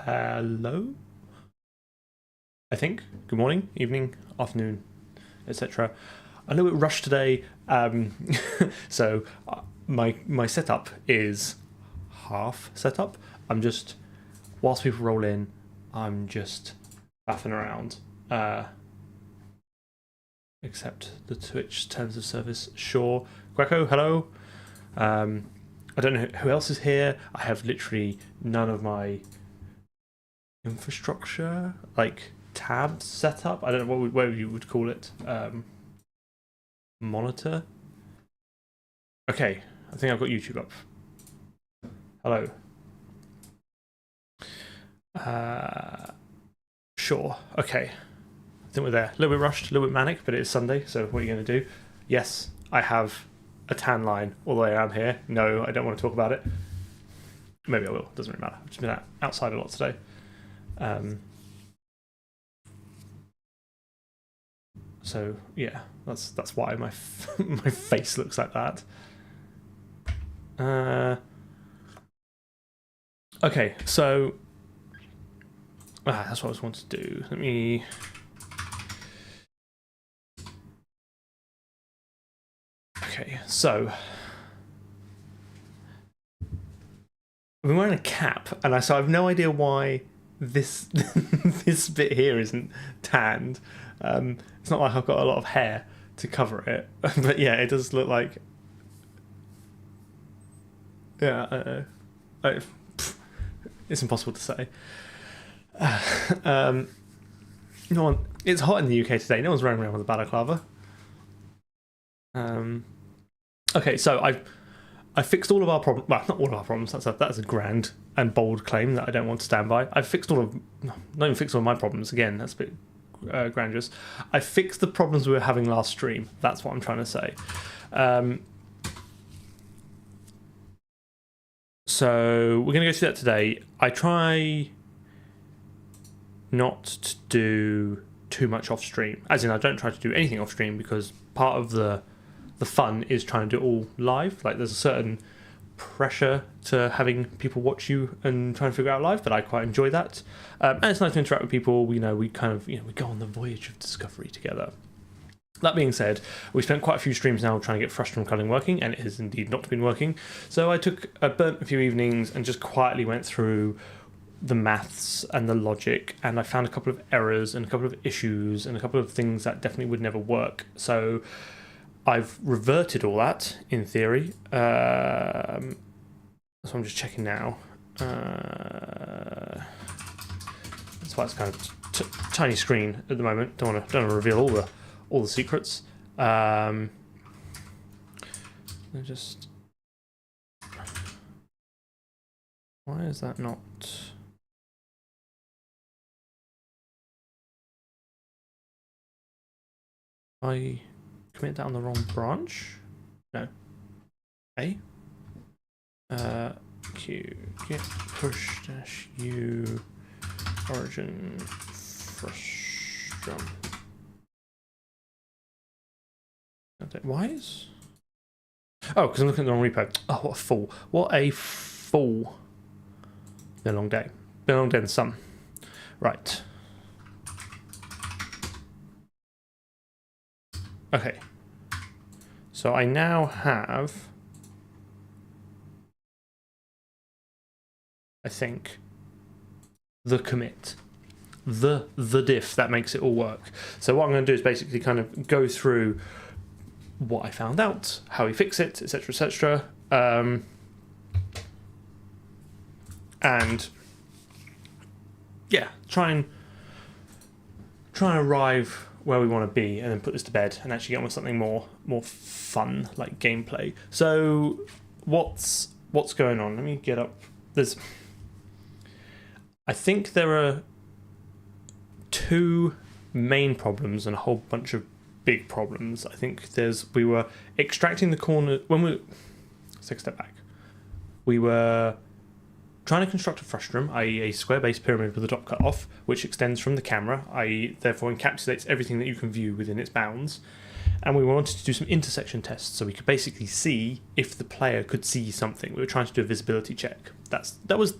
hello, I think. Good morning, evening, afternoon, etc. I'm a little bit rushed today, so my setup is half setup. I'm just, whilst people roll in, I'm just faffing around. Accept the Twitch terms of service, sure. Greco, hello. I don't know who else is here. I have literally none of my infrastructure, like tabs set up. I don't know what you would call it. Monitor. Okay, I think I've got YouTube up. Hello. Sure. Okay. I think we're there. A little bit rushed, a little bit manic, but it is Sunday, so what are you going to do? Yes, I have a tan line all the way around here. No, I don't want to talk about it. Maybe I will. Doesn't really matter. I've just been outside a lot today. So yeah, that's why my my face looks like that. Okay, so that's what I was wanting to do. Let me. Okay, so I've been wearing a cap, and so I have no idea why this this bit here isn't tanned. It's not like I've got a lot of hair to cover it, but yeah, it does look like. Yeah, it's impossible to say. No one. It's hot in the UK today. No one's running around with a balaclava. Okay, so I fixed all of our problems. Well, not all of our problems. That's a grand and bold claim that I don't want to stand by. I've fixed not even fixed all of my problems. Again, that's a bit grandiose. I fixed the problems we were having last stream. That's what I'm trying to say. So we're going to go through that today. I try not to do too much off stream. As in, I don't try to do anything off stream because part of the fun is trying to do it all live. Like there's a certain pressure to having people watch you and try and figure out live, but I quite enjoy that. And it's nice to interact with people. We kind of we go on the voyage of discovery together. That being said, we spent quite a few streams now trying to get Frustum culling working, and it has indeed not been working. So I burnt a few evenings and just quietly went through the maths and the logic, and I found a couple of errors and a couple of issues and a couple of things that definitely would never work. So I've reverted all that in theory. So I'm just checking now. That's why it's kind of tiny screen at the moment. Don't want to reveal all the secrets. Just why is that not? I commit that on the wrong branch? No. A. Q get push dash U origin frustrum. Why is? Oh, because I'm looking at the wrong repo. Oh, what a fool! What a fool! Been a long day. Been a long day in the sun. Right. Okay, so I now have, I think, the commit, the diff that makes it all work. So what I'm going to do is basically kind of go through what I found out, how we fix it, etc., etc., and yeah, try and arrive where we want to be, and then put this to bed and actually get on with something more fun, like gameplay. So what's going on? Let me get up. I think there are two main problems and a whole bunch of big problems. I think we were extracting the corner let's take a step back. We were trying to construct a frustrum, i.e. a square base pyramid with the top cut off, which extends from the camera, i.e. therefore encapsulates everything that you can view within its bounds. And we wanted to do some intersection tests, so we could basically see if the player could see something. We were trying to do a visibility check. That was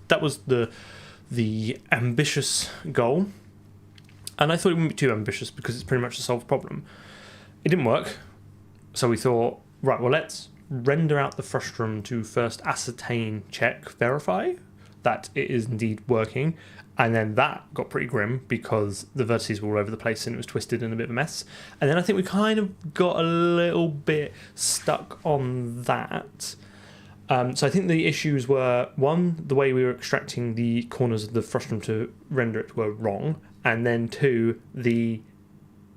the the ambitious goal, and I thought it wouldn't be too ambitious because it's pretty much a solved problem. It didn't work, so we thought, right, well, let's render out the frustum to first ascertain, check, verify that it is indeed working, and then that got pretty grim because the vertices were all over the place and it was twisted and a bit of a mess. And then I think we kind of got a little bit stuck on that. So I think the issues were, one, the way we were extracting the corners of the frustum to render it were wrong, and then two, the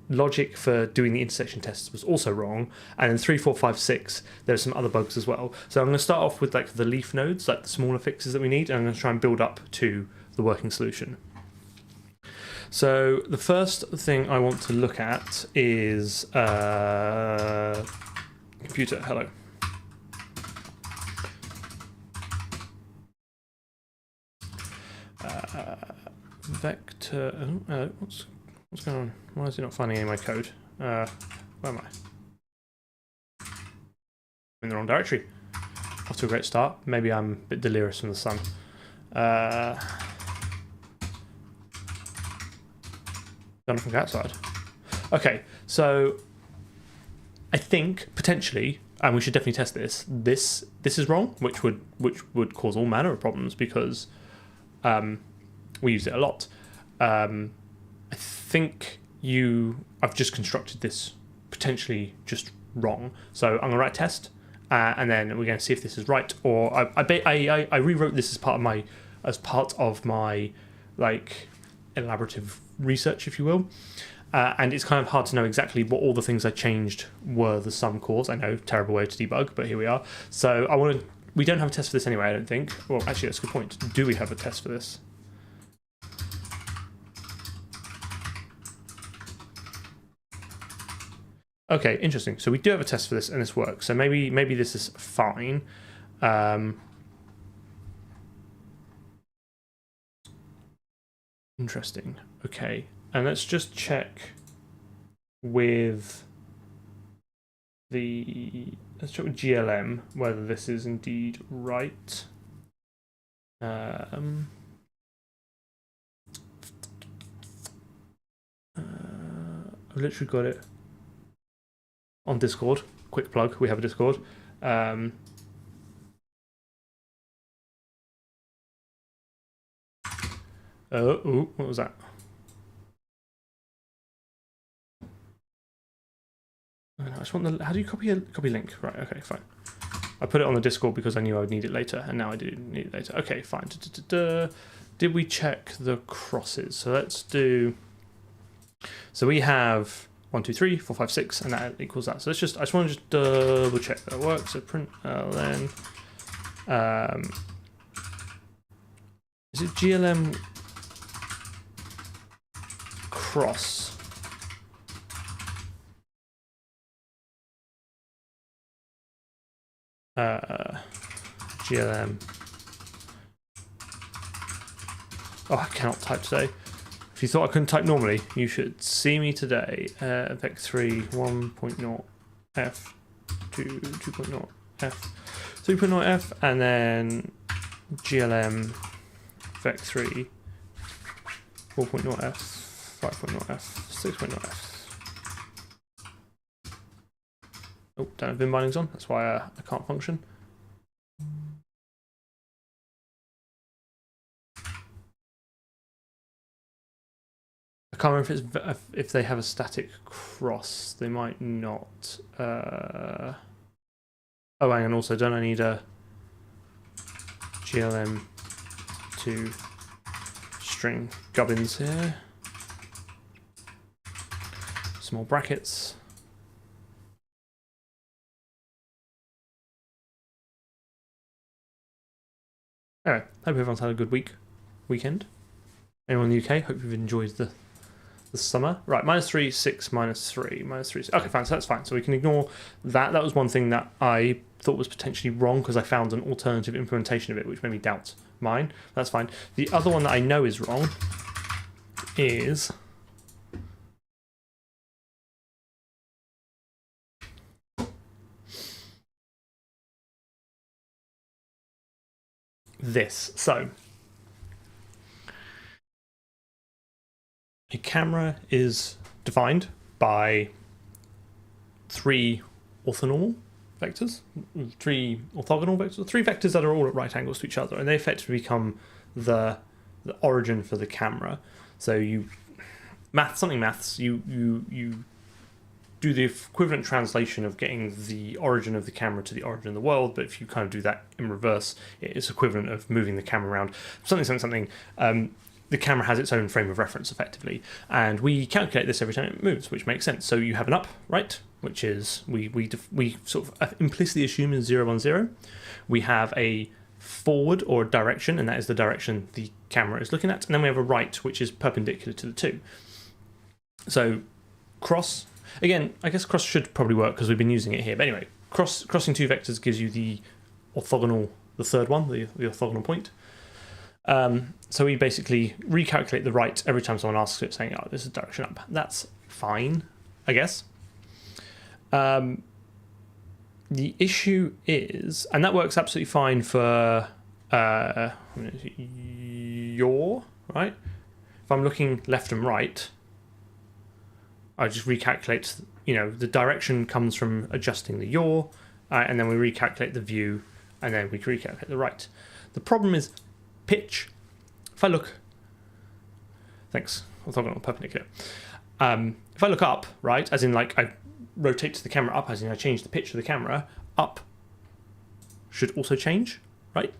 logic for doing the intersection tests was also wrong, and then 3, 4, 5, 6 there's some other bugs as well. So I'm going to start off with like the leaf nodes, like the smaller fixes that we need, and I'm going to try and build up to the working solution. So the first thing I want to look at is computer, hello. Vector, what's going on? Why is it not finding any of my code? Where am I? I'm in the wrong directory. Off to a great start. Maybe I'm a bit delirious from the sun. Done from the outside. Okay, so I think potentially, and we should definitely test this. This is wrong, which would cause all manner of problems because we use it a lot. I think I've just constructed this potentially just wrong. So I'm gonna write a test, and then we're gonna see if this is right. Or I rewrote this as part of my like elaborative research, if you will. And it's kind of hard to know exactly what all the things I changed were the sum cause. I know, terrible way to debug, but here we are. So we don't have a test for this anyway, I don't think. Well, actually, that's a good point. Do we have a test for this? Okay, interesting. So we do have a test for this, and this works. So maybe this is fine. Interesting. Okay, and let's just check with GLM whether this is indeed right. I've literally got it on Discord. Quick plug, we have a Discord. Oh, what was that? I just want how do you copy link? Right, okay, fine. I put it on the Discord because I knew I would need it later, and now I do need it later. Okay, fine. Did we check the crosses? So let's do. So we have 1, 2, 3, 4, 5, 6, and that equals that. So I just want to double check that works. So print ln. Is it GLM cross? GLM. Oh, I cannot type today. If you thought I couldn't type normally, you should see me today. Vec3 1.0 F 2.0 F 3.0 F, and then GLM Vec3 4.0 F 5.0 F 6.0 F. Oh, don't have bin bindings on. That's why I can't function. I can't remember if they have a static cross. They might not. Oh, hang on. Also, don't I need a GLM to string gubbins here? Small brackets. Anyway, hope everyone's had a good weekend. Anyone in the UK, hope you've enjoyed the summer. Right, -3, 6, -3, -3. Okay, fine, so that's fine. So we can ignore that. That was one thing that I thought was potentially wrong because I found an alternative implementation of it, which made me doubt mine. That's fine. The other one that I know is wrong is this. So camera is defined by three orthogonal vectors, three vectors that are all at right angles to each other, and they effectively become the origin for the camera. So you do the equivalent translation of getting the origin of the camera to the origin of the world, but if you kind of do that in reverse, it's equivalent of moving the camera around. The camera has its own frame of reference effectively, and we calculate this every time it moves, which makes sense. So you have an up, right, which is we sort of implicitly assume is 0, 1, 0. We have a forward or direction, and that is the direction the camera is looking at, and then we have a right, which is perpendicular to the two. So cross, again, I guess cross should probably work because we've been using it here, but anyway, crossing two vectors gives you the orthogonal, the third one, the orthogonal point. So we basically recalculate the right every time someone asks it, saying, oh, this is direction up. That's fine, I guess. The issue is, and that works absolutely fine for yaw, right? If I'm looking left and right, I just recalculate, the direction comes from adjusting the yaw, and then we recalculate the view, and then we recalculate the right. The problem is pitch. If I look, thanks, orthogonal perpendicular. If I look up, right, as in like I rotate the camera up, as in I change the pitch of the camera, up should also change, right?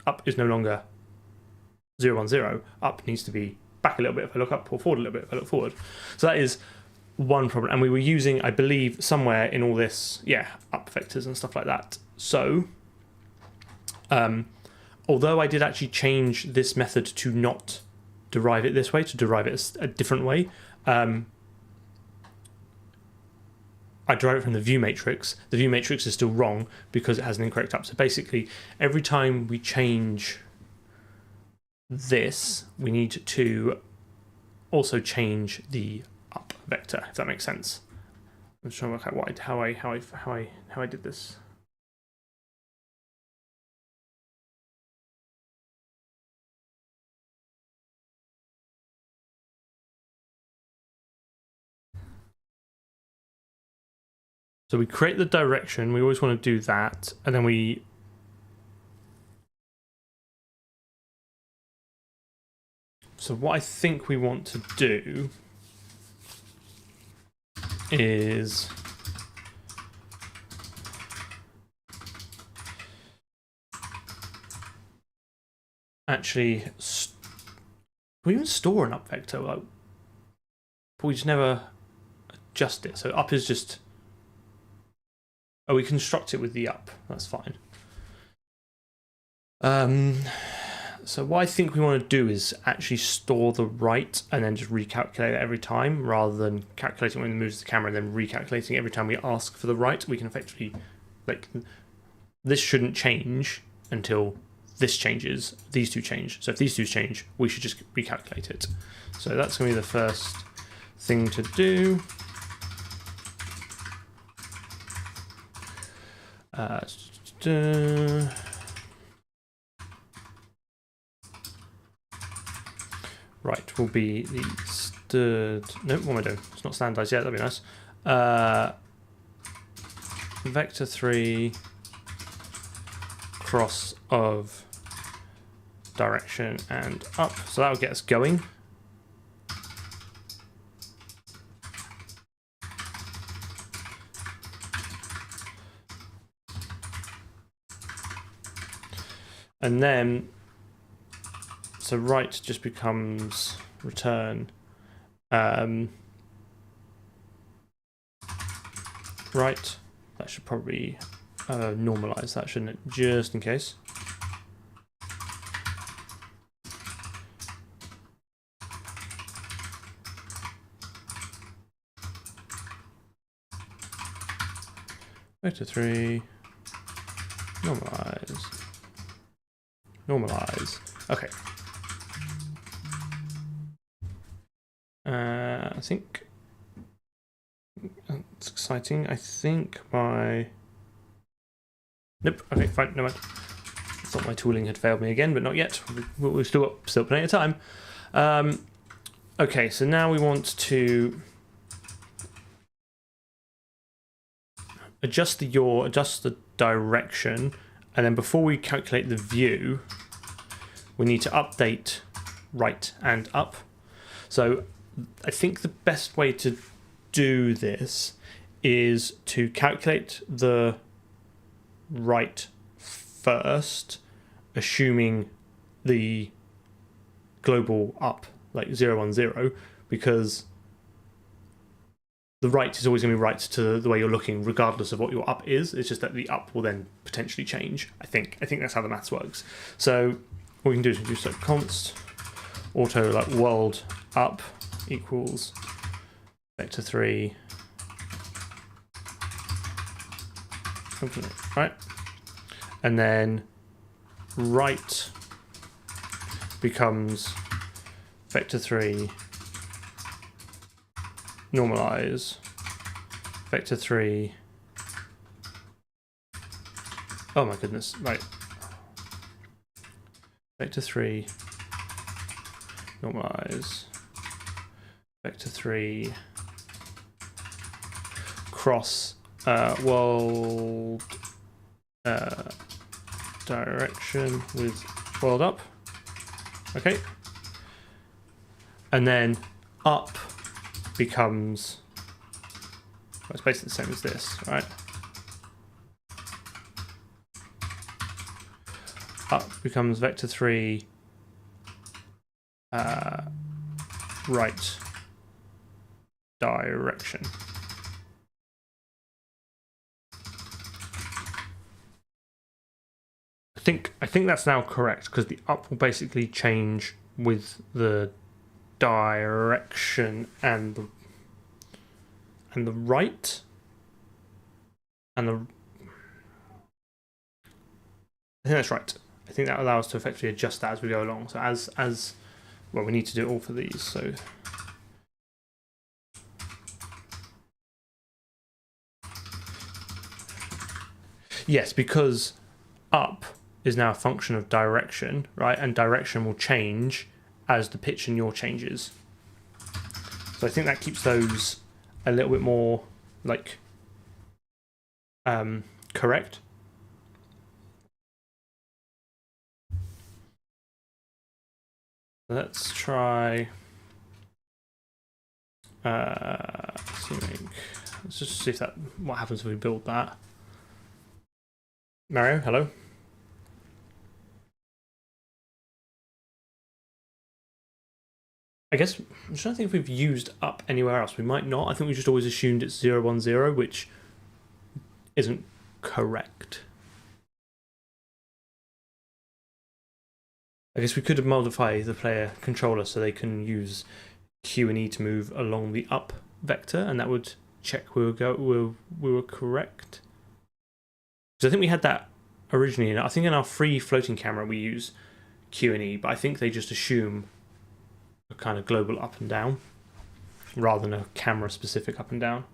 Up is no longer 0, 1, 0. Up needs to be back a little bit if I look up, or forward a little bit if I look forward. So that is one problem. And we were using, I believe, somewhere in all this, up vectors and stuff like that. So, although I did actually change this method to not derive it this way, to derive it a different way, I derive it from the view matrix. The view matrix is still wrong because it has an incorrect up. So basically, every time we change this, we need to also change the up vector, if that makes sense. I'm just trying to work out how I did this. So we create the direction, we always want to do that, and then we so what I think we want to do is actually can we even store an up vector? Like, but we just never adjust it. So up is just, oh, we construct it with the up. That's fine. So what I think we want to do is actually store the right and then just recalculate it every time, rather than calculating when it moves the camera and then recalculating every time we ask for the right. We can effectively, like, this shouldn't change until this changes, these two change. So if these two change, we should just recalculate it. So that's going to be the first thing to do. Right, will be the no, what am I doing? It's not standardized yet, that'd be nice. Vector 3 cross of direction and up. So that will get us going. And then, so right just becomes return. Right, that should probably normalize that, shouldn't it? Just in case. Vector 3, normalize. Normalize. Okay. I think that's exciting. I think my nope. Okay, fine. No mind. I thought my tooling had failed me again, but not yet. We've still got plenty of time. Okay, so now we want to adjust the direction, and then before we calculate the view, we need to update right and up. So I think the best way to do this is to calculate the right first, assuming the global up, like 0, 1, 0, because the right is always going to be right to the way you're looking, regardless of what your up is. It's just that the up will then potentially change. I think that's how the maths works. So what we can do is do so const auto like world up equals vector 3, right, and then right becomes vector 3 normalize vector 3. Oh my goodness, right. Vector 3 normalize vector 3 cross world direction with world up. Okay. And then up becomes, well, it's basically the same as this, right? Up becomes vector 3 right direction. I think that's now correct, because the up will basically change with the direction and the right and the. I think that's right. I think that allows us to effectively adjust that as we go along. So as well, we need to do it all for these. So yes, because up is now a function of direction, right? And direction will change as the pitch and yaw changes. So I think that keeps those a little bit more like correct. Let's try let's just see if what happens if we build that. Mario, hello. I guess I'm trying to think if we've used up anywhere else. We might not. I think we just always assumed it's 0, 1, 0, which isn't correct. I guess we could modify the player controller so they can use Q and E to move along the up vector, and that would check we were correct. Because I think we had that originally. I think in our free floating camera we use Q and E, but I think they just assume a kind of global up and down rather than a camera specific up and down.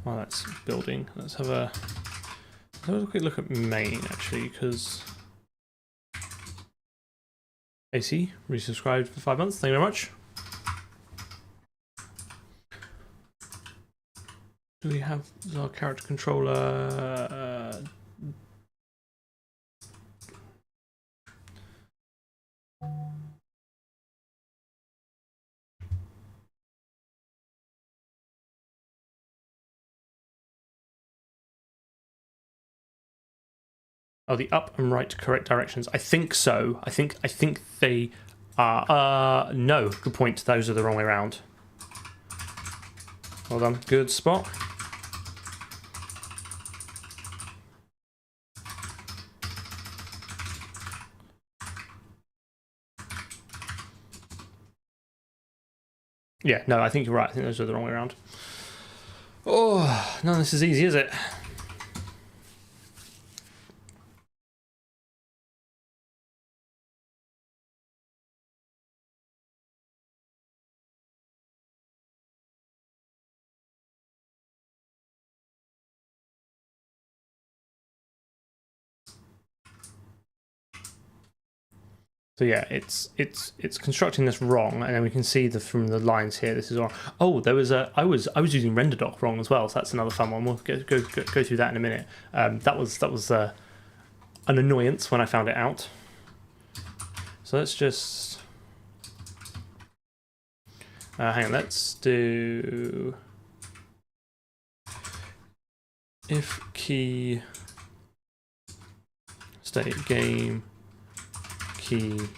While that's building, let's have a quick look at main actually, because AC resubscribed for 5 months. Thank you very much. Do we have our character controller? Oh, the up and right correct directions. I think so. I think they are. No, good point. Those are the wrong way around. Well done. Good spot. Yeah, no, I think you're right. I think those are the wrong way around. Oh, none of this is easy, is it? So yeah, it's constructing this wrong, and then we can see from the lines here, this is wrong. Oh, there was I was using renderdoc wrong as well, so that's another fun one. We'll go through that in a minute. That was an annoyance when I found it out. So let's just hang on. Let's do if key state game key. I'm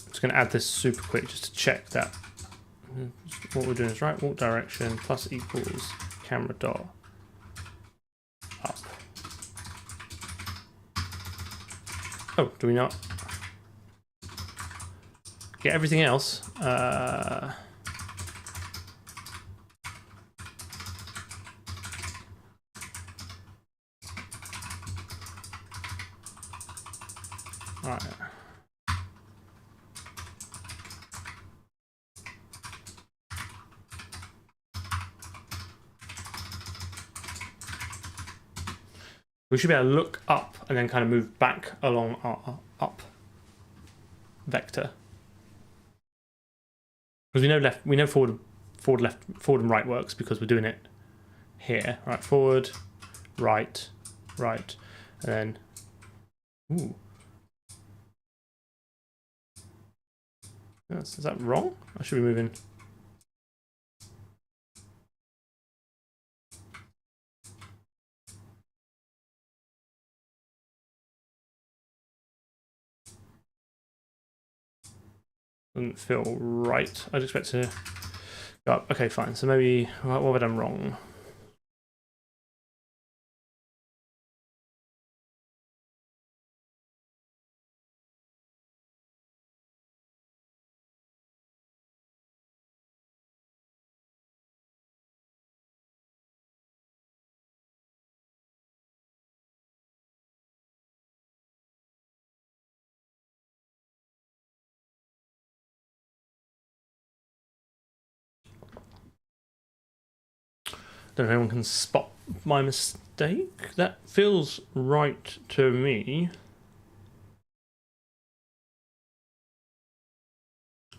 just going to add this super quick just to check that what we're doing is right. Walk direction plus equals camera dot up. Oh, do we not get everything else? Right. We should be able to look up and then kind of move back along our up vector. Because we know forward, left, forward and right works because we're doing it here. Right, forward, right, and then ooh. Is that wrong? I should be moving. Doesn't feel right. I'd expect to go up. Okay, fine. So maybe what have I done wrong? Don't know if anyone can spot my mistake. That feels right to me.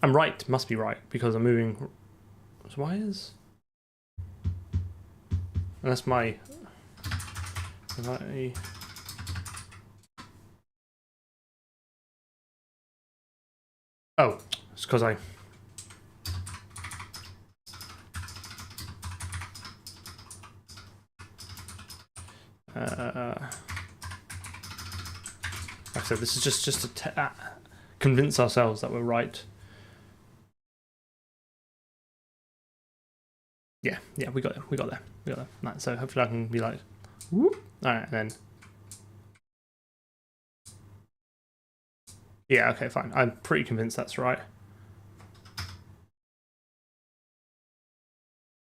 I'm right, must be right, because I'm moving. So why is... Unless my... Oh, it's because I... like I said, this is just to convince ourselves that we're right. Yeah, we got there. Right, so hopefully I can be like, whoop. All right, and then. Yeah, okay, fine. I'm pretty convinced that's right.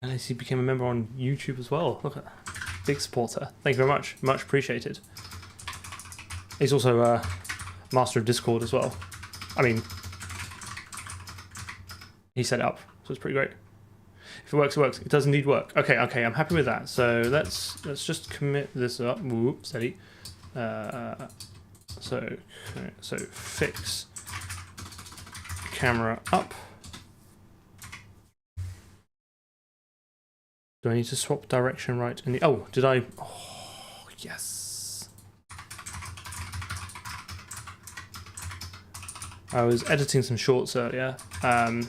And he became a member on YouTube as well. Look at that. Big supporter. Thank you very much. Much appreciated. He's also a master of Discord as well. I mean, he set it up, so it's pretty great. If it works, it works. It does indeed work. Okay, I'm happy with that. So let's just commit this up. Whoop, steady. So fix camera up. Do I need to swap direction right in the... Oh, did I... Oh, yes. I was editing some shorts earlier. In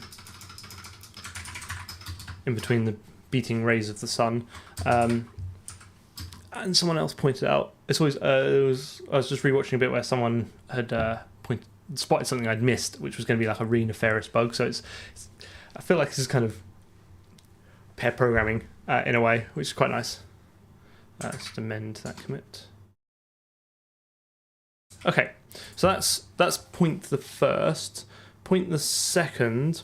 between the beating rays of the sun. And someone else pointed out... It's always... I was just rewatching a bit where someone had spotted something I'd missed, which was going to be like a really nefarious bug. So I feel like this is kind of pair programming in a way, which is quite nice. Let's amend that commit. Okay, so that's point the first. Point the second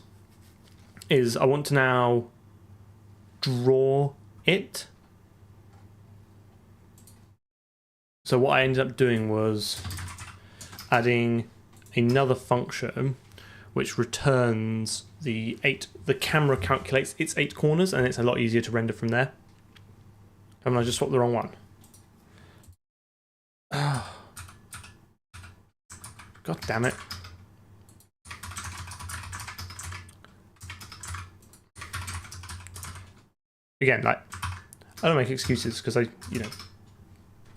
is I want to now draw it. So what I ended up doing was adding another function which returns the camera calculates its 8 corners, and it's a lot easier to render from there. Haven't I just swapped the wrong one? Oh. God damn it. again, like, I don't make excuses because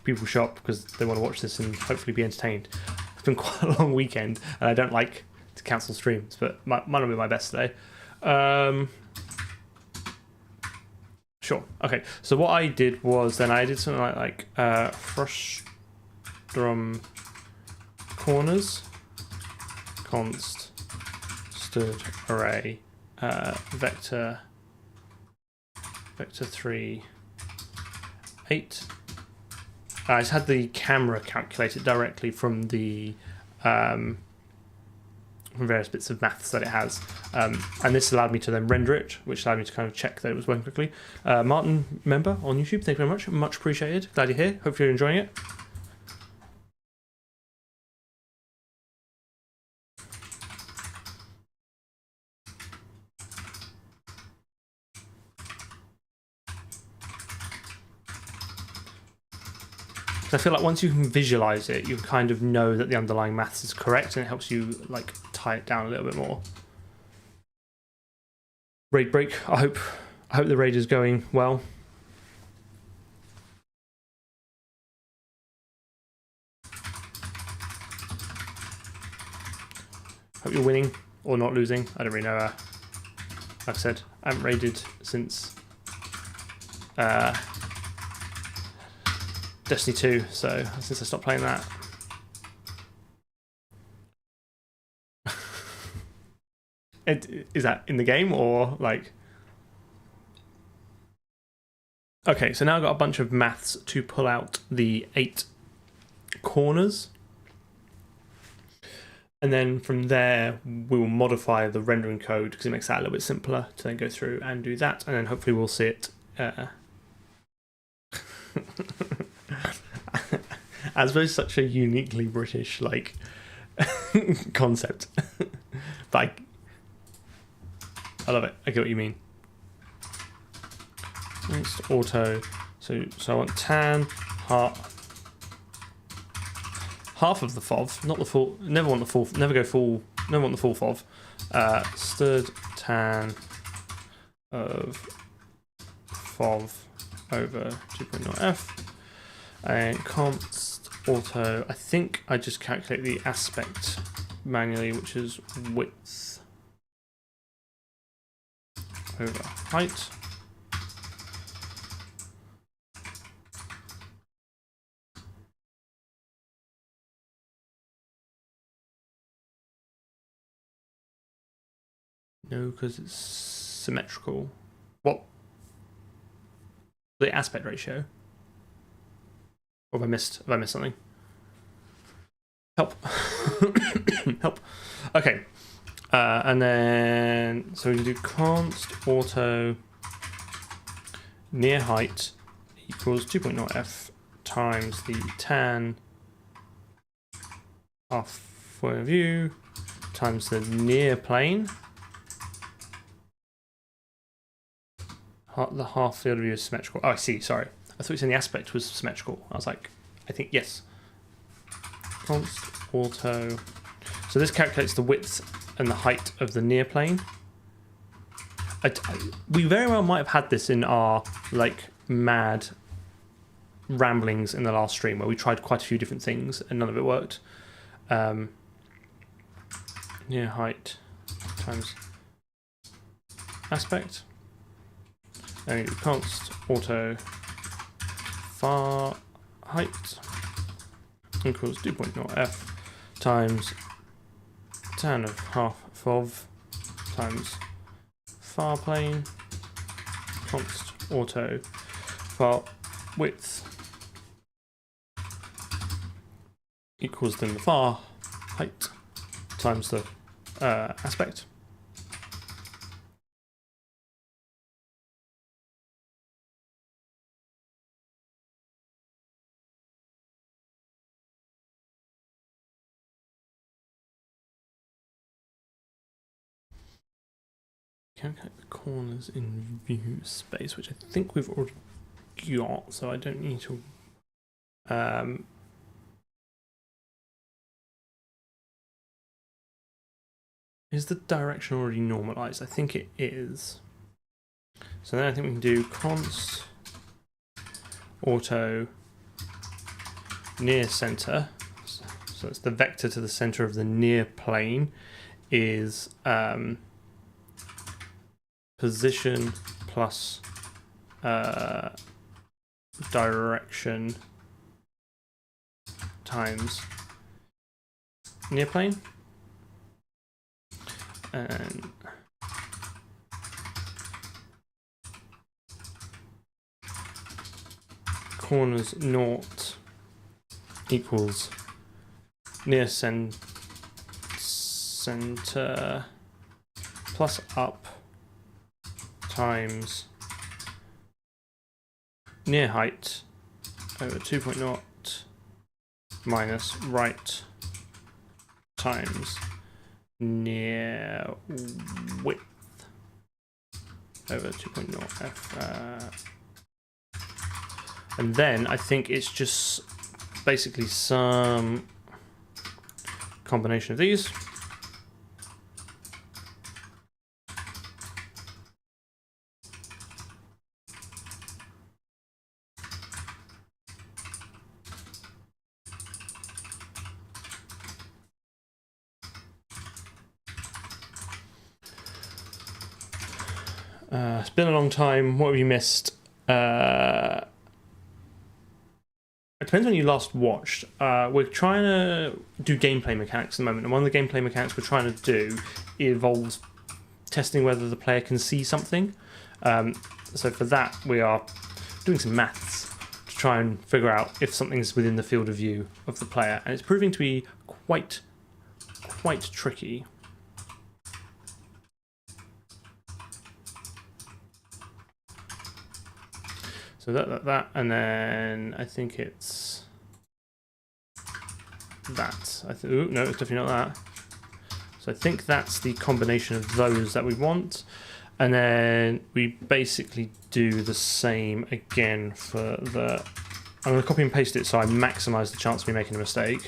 people shop because they want to watch this and hopefully be entertained. It's been quite a long weekend and I don't like to cancel streams, but mine will be my best today. Sure. Okay. So what I did was then I did something like Frustum corners const stood array vector 3 8. I just had the camera calculated directly from the from various bits of maths that it has, and this allowed me to then render it, which allowed me to kind of check that it was working quickly. Martin, member on YouTube, thank you very much appreciated. Glad you're here. Hope you're enjoying it. I feel like once you can visualize it, you kind of know that the underlying maths is correct, and it helps you like tie it down a little bit more. Raid break. I hope the raid is going well. Hope you're winning or not losing. I don't really know. Like I said, I haven't raided since Destiny 2, so since I stopped playing that. Is that in the game or like? Okay, so now I've got a bunch of maths to pull out the 8 corners. And then from there, we will modify the rendering code because it makes that a little bit simpler to then go through and do that. And then hopefully we'll see it as both such a uniquely British like concept. But I love it. I get what you mean. Next auto. So I want tan half of the FOV, not the full. Never want the full. Never go full. Never want the full FOV. Stood tan of FOV over 2.0f and const auto. I think I just calculate the aspect manually, which is width over height. No, because it's symmetrical. What? The aspect ratio? Or have I missed something? Help. Help. Okay. And then, so we can do const auto near height equals 2.0f times the tan half point of view times the near plane. The half field of view is symmetrical. Oh, I see. Sorry. I thought you said the aspect was symmetrical. I was like, I think yes. Const auto. So this calculates the width and the height of the near plane. We very well might have had this in our like mad ramblings in the last stream where we tried quite a few different things and none of it worked. Near height times aspect. And const auto far height equals 2.0f times tan of half FOV times far plane const auto far width equals then the far height times the aspect. Calculate the corners in view space, which I think we've already got, so I don't need to. Is the direction already normalized? I think it is. So then I think we can do const auto near center. So it's the vector to the center of the near plane is position plus direction times near plane, and corners naught equals near center plus up times near height over 2.0 minus right times near width over 2.0 f. And then I think it's just basically some combination of these. It's been a long time. What have you missed? It depends when you last watched. We're trying to do gameplay mechanics at the moment, and one of the gameplay mechanics we're trying to do involves testing whether the player can see something. So for that, we are doing some maths to try and figure out if something's within the field of view of the player, and it's proving to be quite tricky. So that, and then I think it's that. Ooh, no, it's definitely not that. So I think that's the combination of those that we want. And then we basically do the same again for the... I'm going to copy and paste it so I maximize the chance of me making a mistake.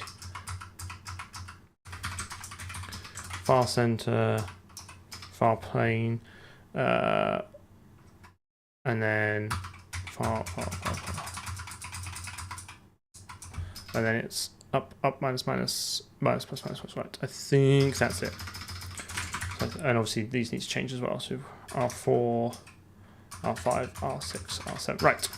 Far center, far plane, and then far. And then it's up, minus, plus, right. I think that's it. And obviously these need to change as well. So R4, R5, R6, R7. Right.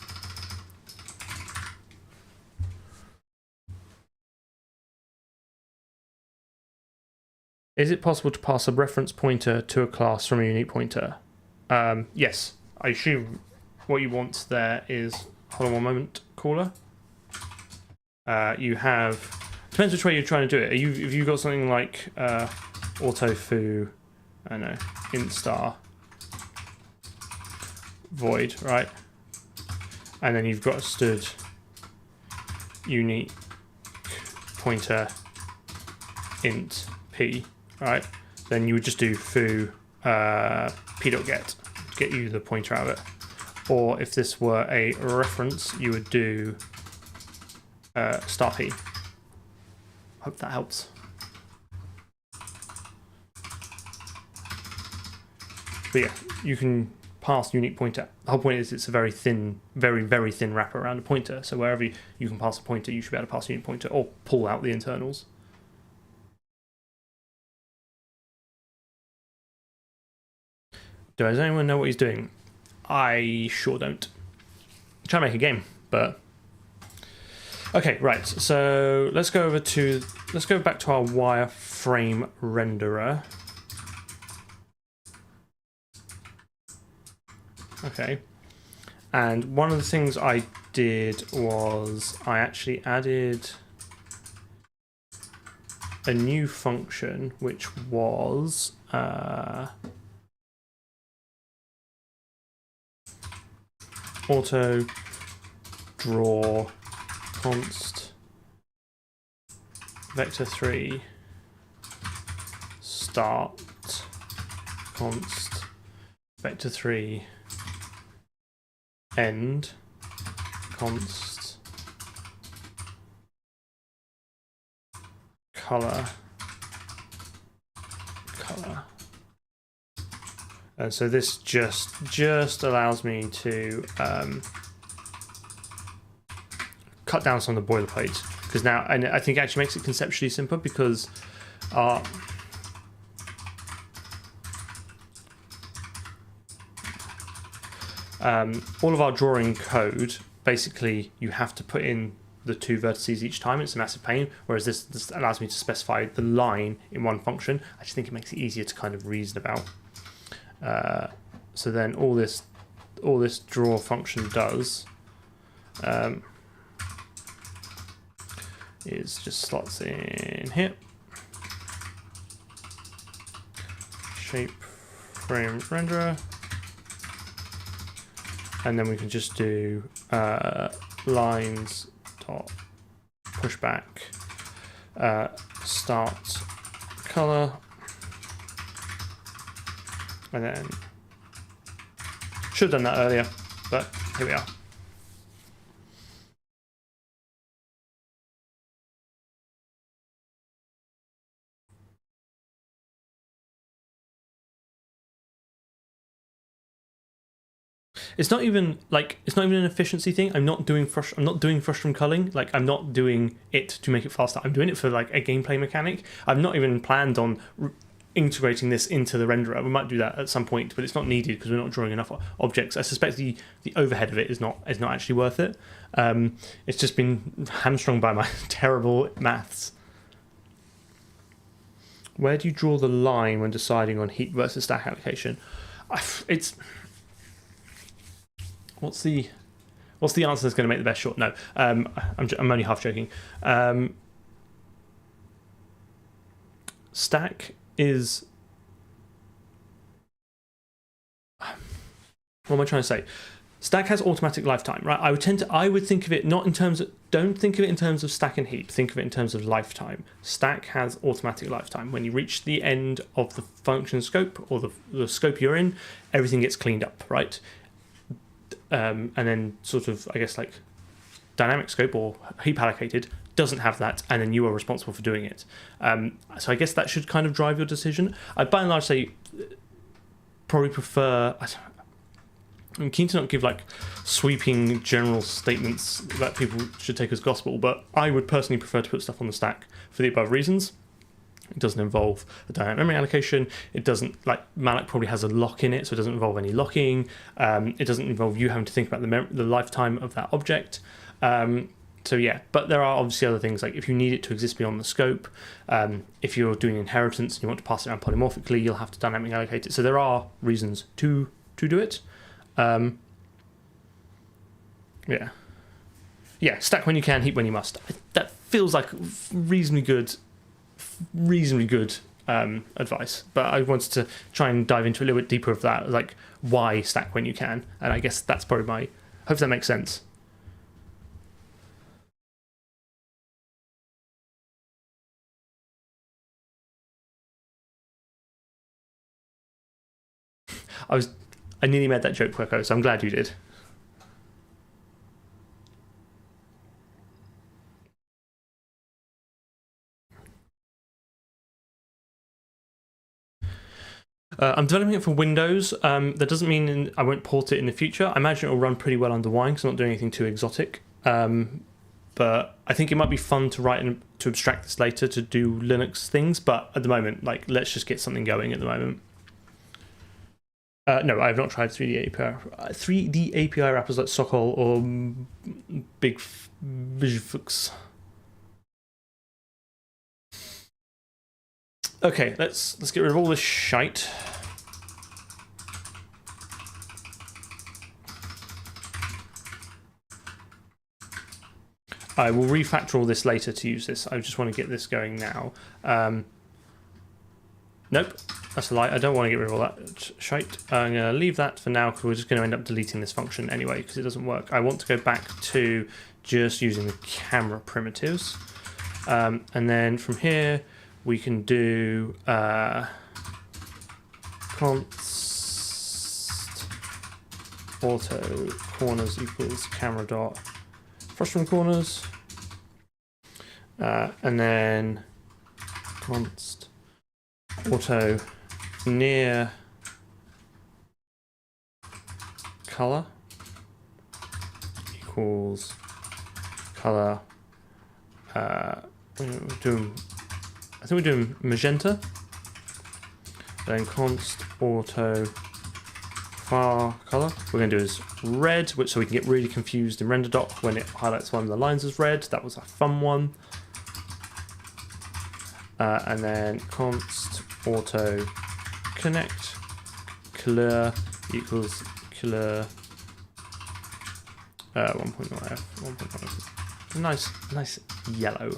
Is it possible to pass a reference pointer to a class from a unique pointer? Yes. I assume what you want there is, hold on one moment, caller. You have, depends which way you're trying to do it. If you've got something like auto foo, I don't know, int star void, right? And then you've got a stood unique pointer int p, right? Then you would just do foo p.get to get you the pointer out of it. Or if this were a reference, you would do star p. Hope that helps. But yeah, you can pass unique pointer. The whole point is it's a very thin, very thin wrapper around a pointer. So wherever you can pass a pointer, you should be able to pass a unique pointer or pull out the internals. Does anyone know what he's doing? I sure don't. I'm trying to make a game, but okay, right. So let's go back to our wireframe renderer. Okay, and one of the things I did was I actually added a new function, which was auto draw const vector3 start const vector3 end const color. And so this just allows me to cut down some of the boilerplate, because now, and I think it actually makes it conceptually simpler, because all of our drawing code, basically you have to put in the 2 vertices each time. It's a massive pain, whereas this allows me to specify the line in one function. I just think it makes it easier to kind of reason about. So then all this draw function does is just slots in here, shape frame renderer, and then we can just do lines dot pushback start color, and then should have done that earlier, but here we are. It's not even an efficiency thing. I'm not doing Frustum culling. Like, I'm not doing it to make it faster. I'm doing it for like a gameplay mechanic. I've not even planned on integrating this into the renderer. We might do that at some point, but it's not needed because we're not drawing enough objects. I suspect the overhead of it is not actually worth it. It's just been hamstrung by my terrible maths. Where do you draw the line when deciding on heap versus stack allocation? It's what's the answer that's going to make the best shot? No, I'm only half joking. Stack is, what am I trying to say? Stack has automatic lifetime, right? I would think of it not in terms of, don't think of it in terms of stack and heap, think of it in terms of lifetime. Stack has automatic lifetime. When you reach the end of the function scope, or the scope you're in, everything gets cleaned up, right? And then sort of, I guess, like dynamic scope or heap allocated doesn't have that, and then you are responsible for doing it. So I guess that should kind of drive your decision. I'd by and large say probably prefer, I'm keen to not give like sweeping general statements that people should take as gospel, but I would personally prefer to put stuff on the stack for the above reasons. It doesn't involve a dynamic memory allocation. It doesn't, like, malloc probably has a lock in it, so it doesn't involve any locking. It doesn't involve you having to think about the lifetime of that object. So yeah, but there are obviously other things, like if you need it to exist beyond the scope, if you're doing inheritance and you want to pass it around polymorphically, you'll have to dynamically allocate it. So there are reasons to do it. Yeah, stack when you can, heap when you must. That feels like reasonably good advice, but I wanted to try and dive into a little bit deeper of that, like why stack when you can, and I guess that's probably my, hope that makes sense. I nearly made that joke, Quecko, so I'm glad you did. I'm developing it for Windows. That doesn't mean I won't port it in the future. I imagine it will run pretty well under wine because I'm not doing anything too exotic. But I think it might be fun to write and to abstract this later to do Linux things. But at the moment, like, let's just get something going at the moment. No, I have not tried 3D API. 3D API wrappers like Sokol or Big Visualfix. Okay, let's get rid of all this shite. I will refactor all this later to use this. I just want to get this going now. Nope, that's a lie. I don't want to get rid of all that shite. I'm going to leave that for now because we're just going to end up deleting this function anyway because it doesn't work. I want to go back to just using the camera primitives. And then from here, we can do const auto corners equals camera dot frustum corners, and then const auto near color equals color. I think we're doing magenta. Then const auto far color. We're going to do is red, which so we can get really confused in render doc when it highlights one of the lines as red. That was a fun one. And then const auto connect color equals color 1.0f 1.0. Nice yellow.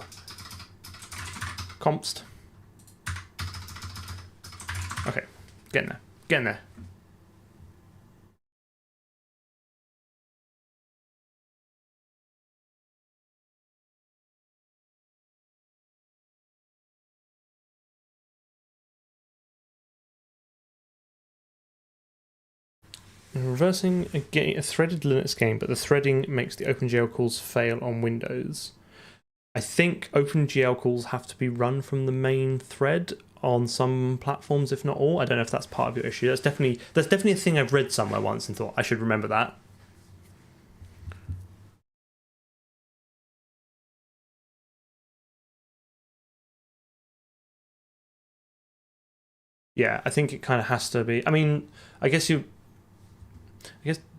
Const. Okay, getting there. Reversing a threaded Linux game, but the threading makes the OpenGL calls fail on Windows. I think OpenGL calls have to be run from the main thread on some platforms, if not all. I don't know if that's part of your issue. That's definitely a thing I've read somewhere once and thought I should remember that. Yeah, I think it kind of has to be. I mean, I guess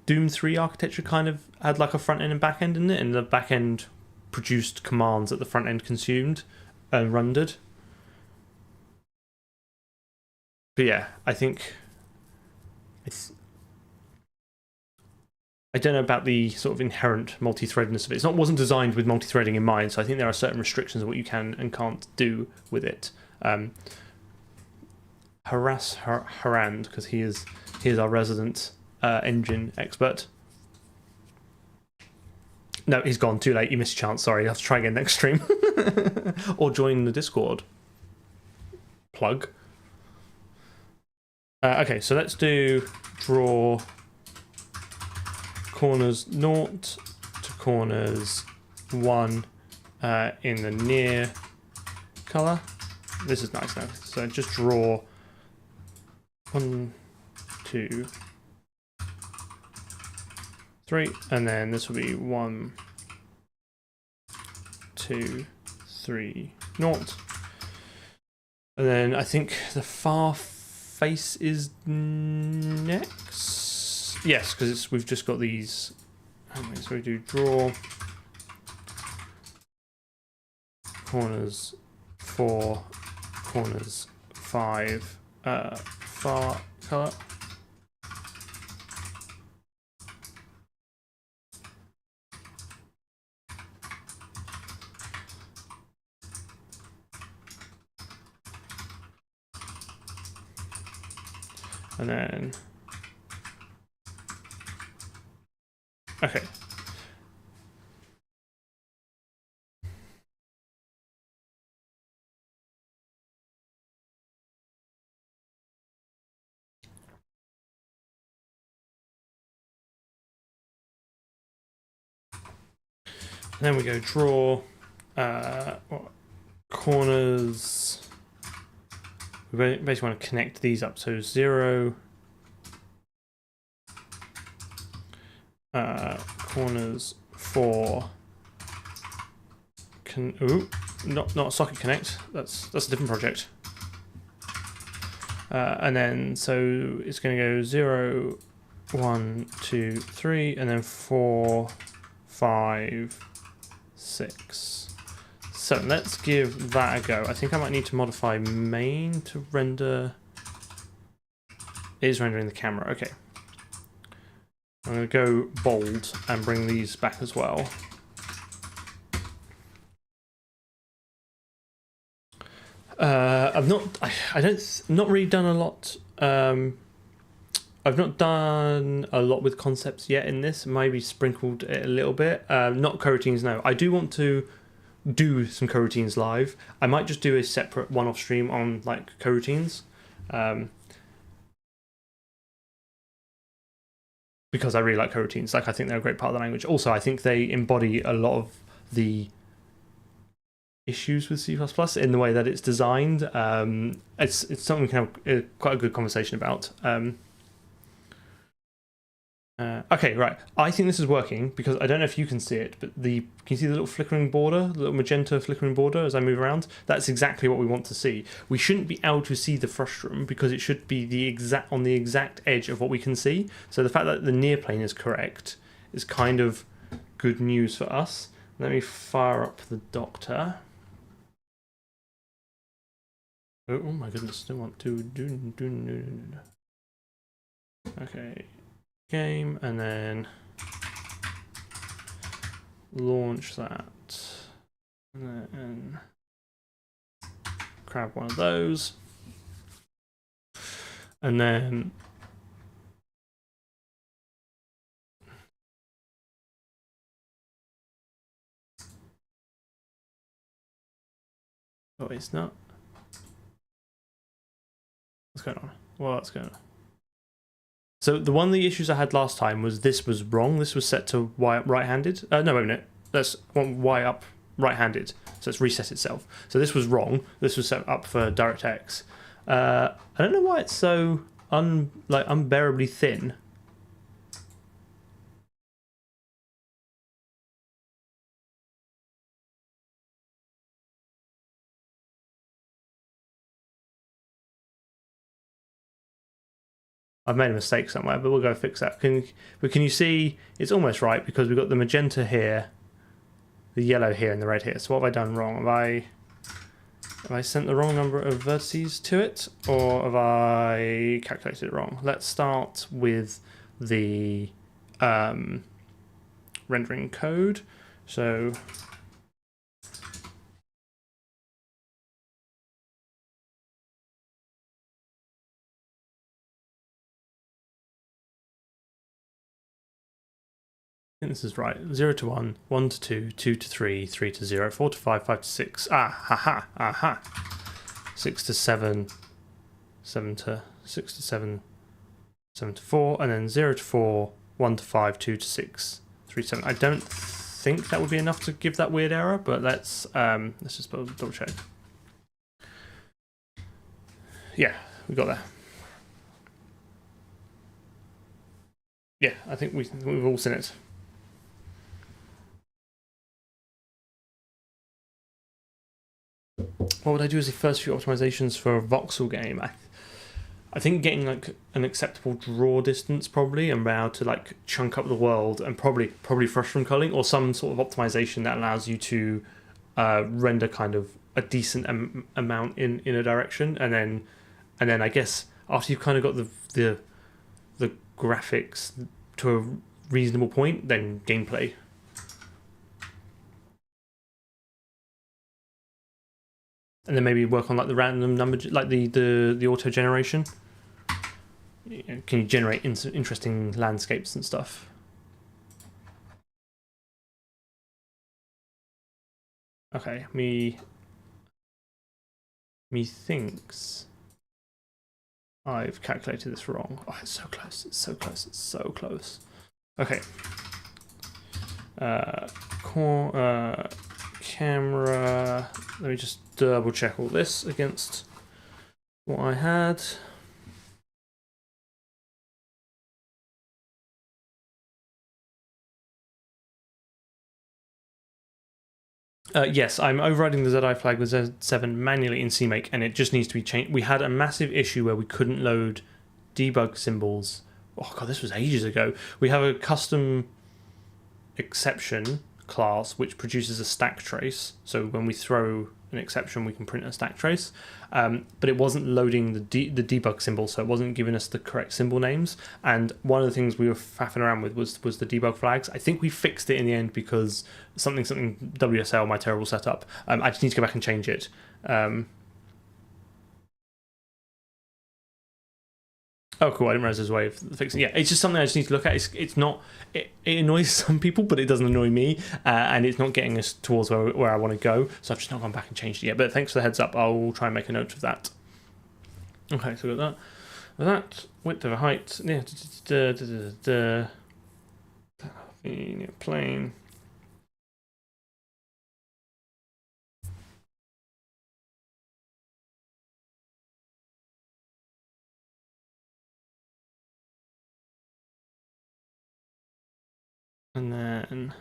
Doom 3 architecture kind of had like a front end and back end in it, and the back end produced commands that the front end consumed and rendered. But yeah, I think I don't know about the sort of inherent multi-threadedness of it. Wasn't designed with multi-threading in mind, so I think there are certain restrictions of what you can and can't do with it. Harass Harand, because he is our resident engine expert. No, he's gone. Too late. You missed your chance. Sorry, you have to try again next stream. Or join the Discord. Plug. Okay, so let's do draw corners 0 to corners 1 in the near color. This is nice now. So just draw 1, 2, 3, and then this will be 1, 2, 3, 0. And then I think the far face is next. Yes, because we've just got these. So we do draw corners 4, corners 5, far color. And then, okay. And then we go draw corners. We basically want to connect these up. So 0, corners 4. Not socket connect. That's a different project. And then so it's going to go 0, 1, 2, 3, and then 4, 5, 6. So let's give that a go. I think I might need to modify main to render. It is rendering the camera. Okay. I'm going to go bold and bring these back as well. I've not really done a lot. I've not done a lot with concepts yet in this. Maybe sprinkled it a little bit. Not coroutines, no. I do want to do some coroutines live. I might just do a separate one-off stream on like coroutines. Because I really like coroutines. Like, I think they're a great part of the language. Also, I think they embody a lot of the issues with C++ in the way that it's designed. It's something we can have quite a good conversation about. Okay, right. I think this is working because I don't know if you can see it, but can you see the little flickering border, the little magenta flickering border as I move around? That's exactly what we want to see. We shouldn't be able to see the frustum because it should be on the exact edge of what we can see. So the fact that the near plane is correct is kind of good news for us. Let me fire up the doctor. Oh my goodness! Don't want to do. Okay. Game, and then launch that, and then grab one of those, and then oh, it's not. What's going on? What's going on? So one of the issues I had last time was this was wrong. This was set to Y up right-handed. No, wait a minute. That's Y up right-handed. So it's reset itself. So this was wrong. This was set up for DirectX. I don't know why it's so unbearably thin. I've made a mistake somewhere, but we'll go fix that. Can you see it's almost right because we've got the magenta here, the yellow here, and the red here. So what have I done wrong? Have I sent the wrong number of vertices to it, or have I calculated it wrong? Let's start with the rendering code. So I think this is right. 0 to 1, 1 to 2, 2 to 3, 3 to 0, 4 to 5, 5 to 6. Aha. 6 to 7, 7 to 6 to 7, 7 to 4, and then 0 to 4, 1 to 5, 2 to 6, 3 to 7. I don't think that would be enough to give that weird error, but let's just double check. Yeah, we got there. Yeah, I think we've all seen it. What would I do as the first few optimizations for a voxel game? I think getting like an acceptable draw distance probably, and how to like chunk up the world, and probably Frustum culling or some sort of optimization that allows you to render kind of a decent amount in a direction, and then I guess after you've kind of got the graphics to a reasonable point, then gameplay. And then maybe work on like the random number, like the auto generation. Can you generate interesting landscapes and stuff? Okay, me thinks I've calculated this wrong. Oh, it's so close. It's so close. It's so close. Okay. Camera. Let me just double check all this against what I had. Yes, I'm overriding the ZI flag with Z7 manually in CMake, and it just needs to be changed. We had a massive issue where we couldn't load debug symbols. Oh god, this was ages ago. We have a custom exception class which produces a stack trace. So when we throw an exception, we can print a stack trace. But it wasn't loading the debug symbol, so it wasn't giving us the correct symbol names. And one of the things we were faffing around with was the debug flags. I think we fixed it in the end because something WSL, my terrible setup. I just need to go back and change it. Oh, cool. I didn't realize there's a way of fixing it. Yeah, it's just something I just need to look at. It's not... It annoys some people, but it doesn't annoy me. And it's not getting us towards where I want to go. So I've just not gone back and changed it yet. But thanks for the heads up. I'll try and make a note of that. Okay, so we've got that. That, width over height. Yeah, plane. And then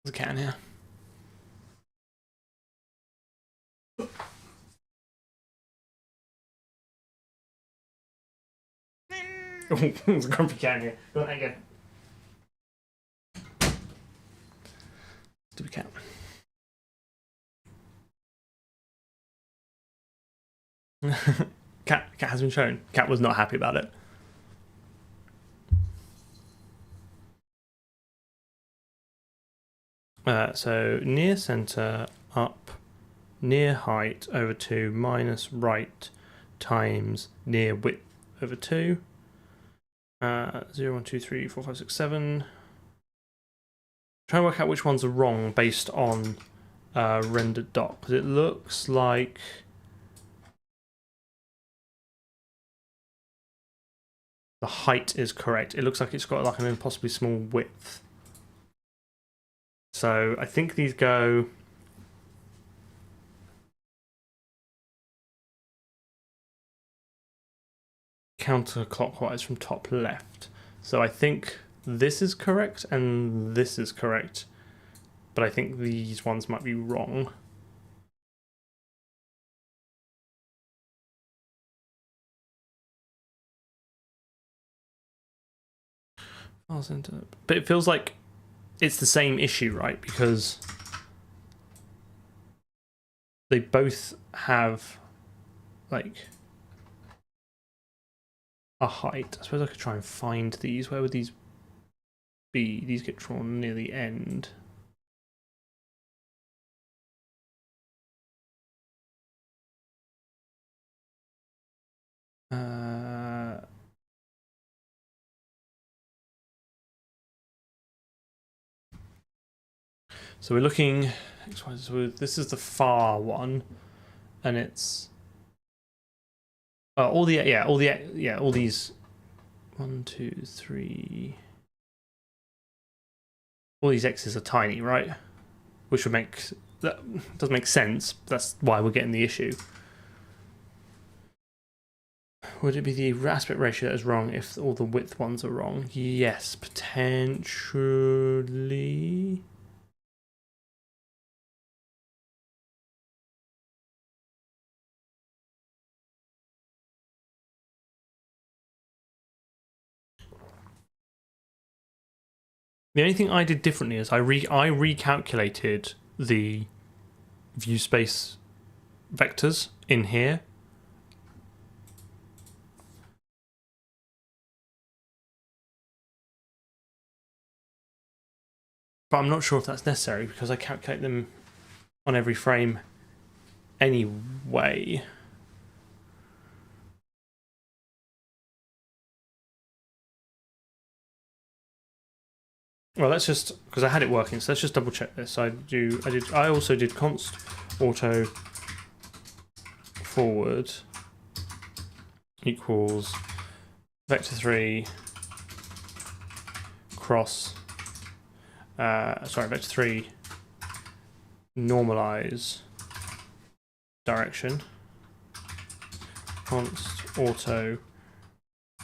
there's a cat in here. Oh, there's a grumpy cat in here. Go on, again. Stupid cat. Cat has been shown. Cat was not happy about it. So near center up, near height over 2 minus right times near width over 2. 0, 1, 2, 3, 4, 5, 6, 7. Try and work out which ones are wrong based on rendered doc, because it looks like the height is correct. It looks like it's got like an impossibly small width. So I think these go counterclockwise from top left. So I think this is correct and this is correct, but I think these ones might be wrong. But it feels like it's the same issue, right? Because they both have like a height. I suppose I could try and find these. Where would these be? These get drawn near the end. So we're looking. So this is the far one, and it's all these 1, 2, 3. All these x's are tiny, right? Which would make that doesn't make sense. That's why we're getting the issue. Would it be the aspect ratio that is wrong if all the width ones are wrong? Yes, potentially. The only thing I did differently is I recalculated the view space vectors in here. But I'm not sure if that's necessary because I calculate them on every frame anyway. Well, let's just, because I had it working, so let's just double check this. I also did const auto forward equals vector 3 cross vector 3 normalize direction, const auto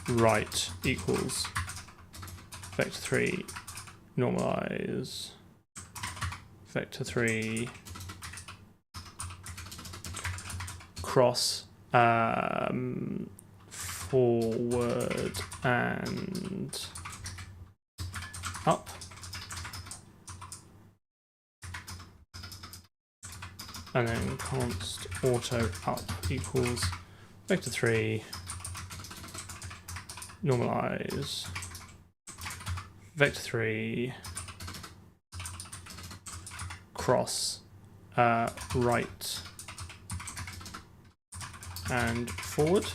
right equals vector 3 normalize vector 3 cross forward and up, and then const auto up equals vector 3 normalize vector 3 cross right and forward,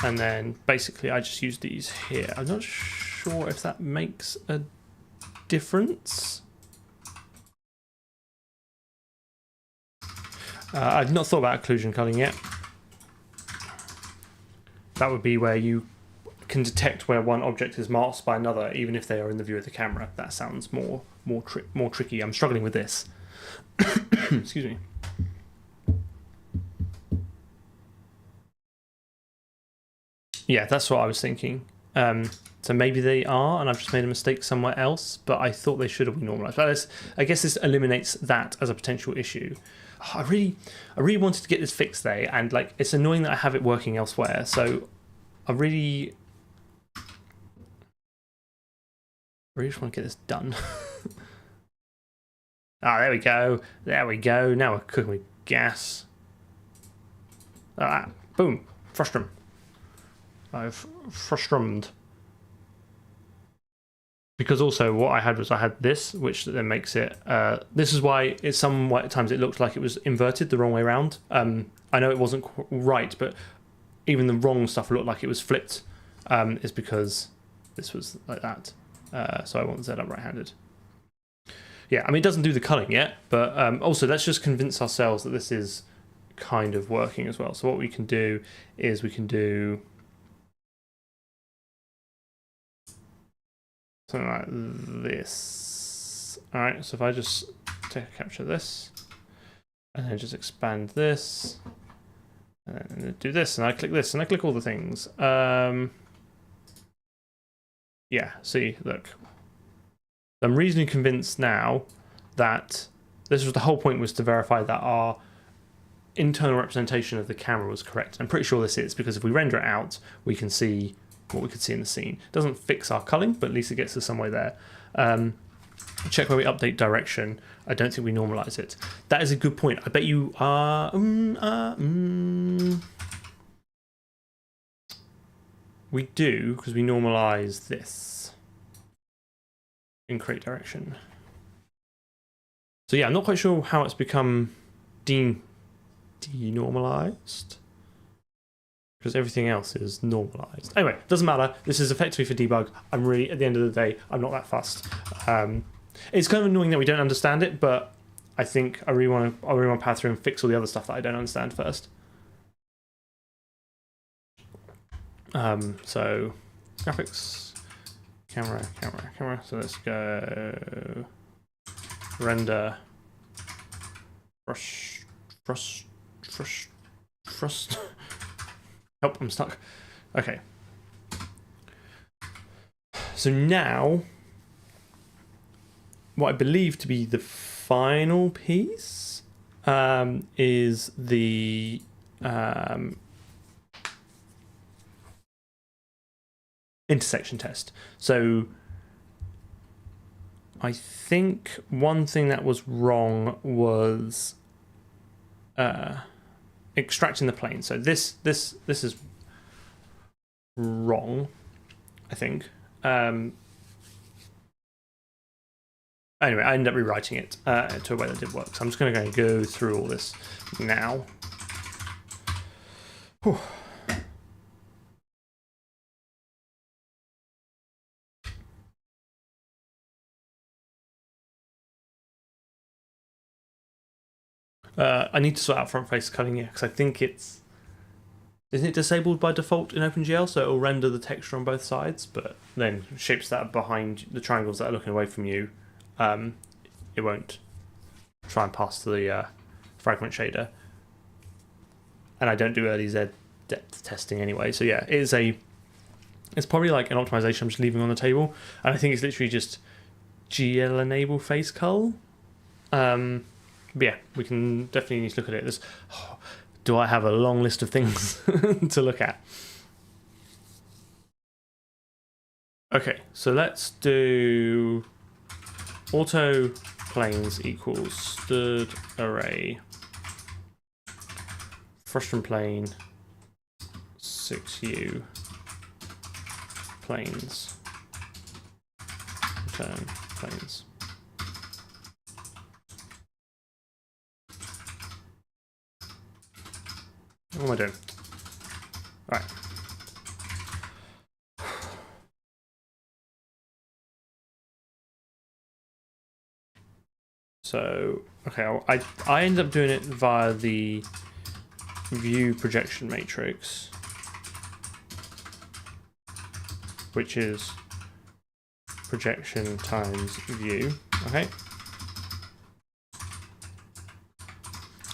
and then basically I just use these here. I'm not sure if that makes a difference. I've not thought about occlusion culling yet. That would be where you can detect where one object is masked by another, even if they are in the view of the camera. That sounds more tricky. I'm struggling with this. Excuse me. Yeah, that's what I was thinking. So maybe they are, and I've just made a mistake somewhere else, but I thought they should have been normalized. But I guess this eliminates that as a potential issue. I really wanted to get this fixed there, and like it's annoying that I have it working elsewhere. So I really just want to get this done. Ah, there we go. There we go. Now we're cooking with gas. Ah, boom. Frustrum. I've frustrumed. Because also what I had was I had this, which then makes it... this is why it's sometimes it looked like it was inverted the wrong way around. I know it wasn't right, but even the wrong stuff looked like it was flipped. Is because this was like that. So I want Z up right-handed. Yeah, I mean, it doesn't do the culling yet, but also let's just convince ourselves that this is kind of working as well. So what we can do is we can do something like this. All right, so if I just capture this and then just expand this and then do this, and I click this and I click all the things. Yeah, see, look. I'm reasonably convinced now that this was the whole point, was to verify that our internal representation of the camera was correct. I'm pretty sure this is, because if we render it out, we can see what we could see in the scene. It doesn't fix our culling, but at least it gets us somewhere there. Check where we update direction. I don't think we normalize it. That is a good point. I bet you are... We do, because we normalize this in create direction. So yeah, I'm not quite sure how it's become denormalized, because everything else is normalized. Anyway, doesn't matter. This is effectively for debug. I'm really, at the end of the day, I'm not that fussed. It's kind of annoying that we don't understand it, but I think I really want to power through and fix all the other stuff that I don't understand first. So graphics. Camera. So let's go render frust. Help, I'm stuck. Okay. So now, what I believe to be the final piece is the intersection test. So I think one thing that was wrong was extracting the plane. So this is wrong, I think. Anyway, I ended up rewriting it to a way that did work. So I'm just going to go through all this now. Whew. I need to sort out front face culling, yeah, because I think isn't it disabled by default in OpenGL, so it will render the texture on both sides, but then shapes that are behind the triangles that are looking away from you, it won't try and pass to the fragment shader. And I don't do early Z depth testing anyway, so yeah, it's probably like an optimization I'm just leaving on the table, and I think it's literally just GL enable face cull. But yeah, we can definitely need to look at it. Do I have a long list of things to look at? Okay, so let's do auto planes equals stood array frustum plane 6u planes return planes. What am I doing? All right. So, okay, I ended up doing it via the view projection matrix, which is projection times view, okay?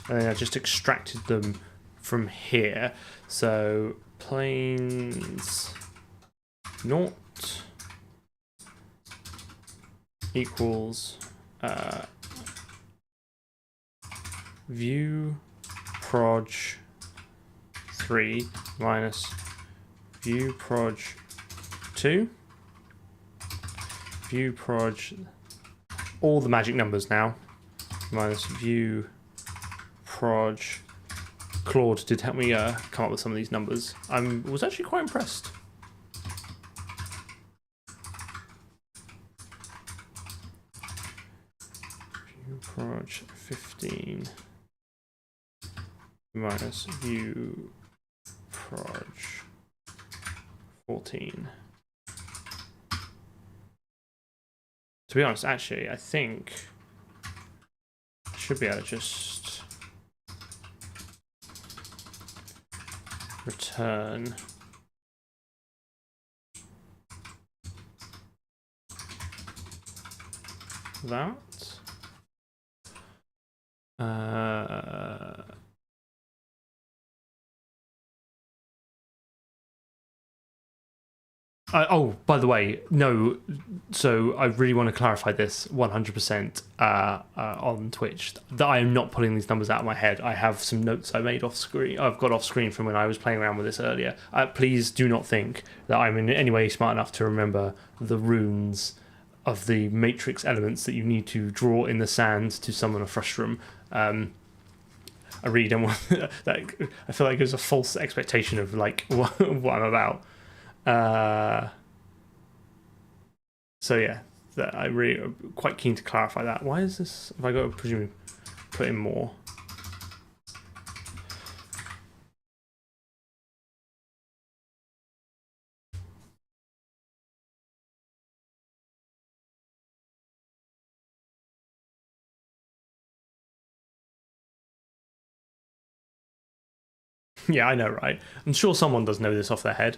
And then I just extracted them from here. So planes naught equals view proj 3 minus view proj 2, view proj, all the magic numbers now, minus view proj. Claude did help me come up with some of these numbers. I was actually quite impressed. View proj 15 minus view proj 14. To be honest, actually, I think I should be able to just return that. Oh, by the way, no. So I really want to clarify this 100% on Twitch that I am not pulling these numbers out of my head. I have some notes I made off screen. I've got off screen from when I was playing around with this earlier. Please do not think that I'm in any way smart enough to remember the runes of the matrix elements that you need to draw in the sand to summon a Frustrum. I really don't want that. I feel like there's a false expectation of like what I'm about. So yeah, that I really am quite keen to clarify that. Why is this? If I go to presumably put in more. Yeah, I know, right? I'm sure someone does know this off their head.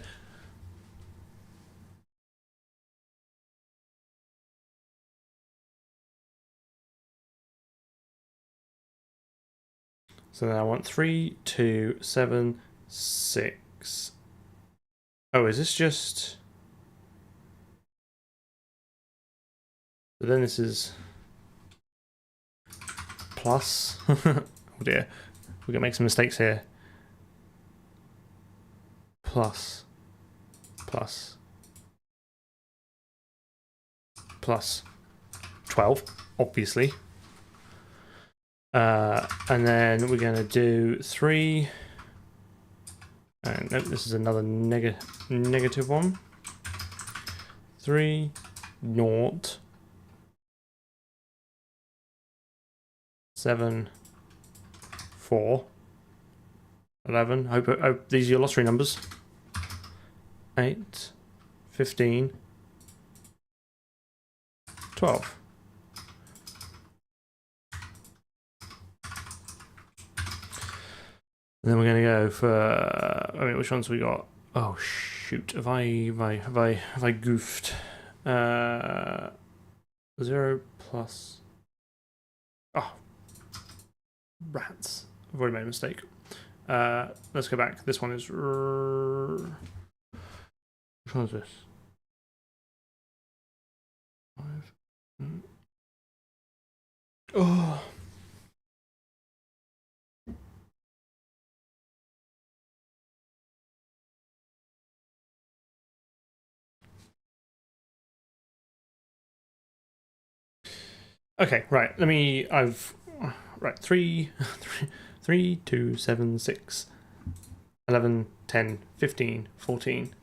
So then I want 3, 2, 7, 6. Oh, is this just? So then this is plus. Oh dear, we're gonna make some mistakes here. Plus, plus, plus 12, obviously. And then we're going to do 3. And nope, this is another negative one. 3, 0, 7, 4, 11. Hope these are your lottery numbers. 8, 15, 12. And then we're going to go for. I mean, which ones we got? Oh shoot! Have I goofed? 0 plus. Oh, rats! I've already made a mistake. Let's go back. This one is. Which one is this? 5. Oh. Okay, right. Let me. Right. 3, 2, 7, 6, 11, 10, 15, 14.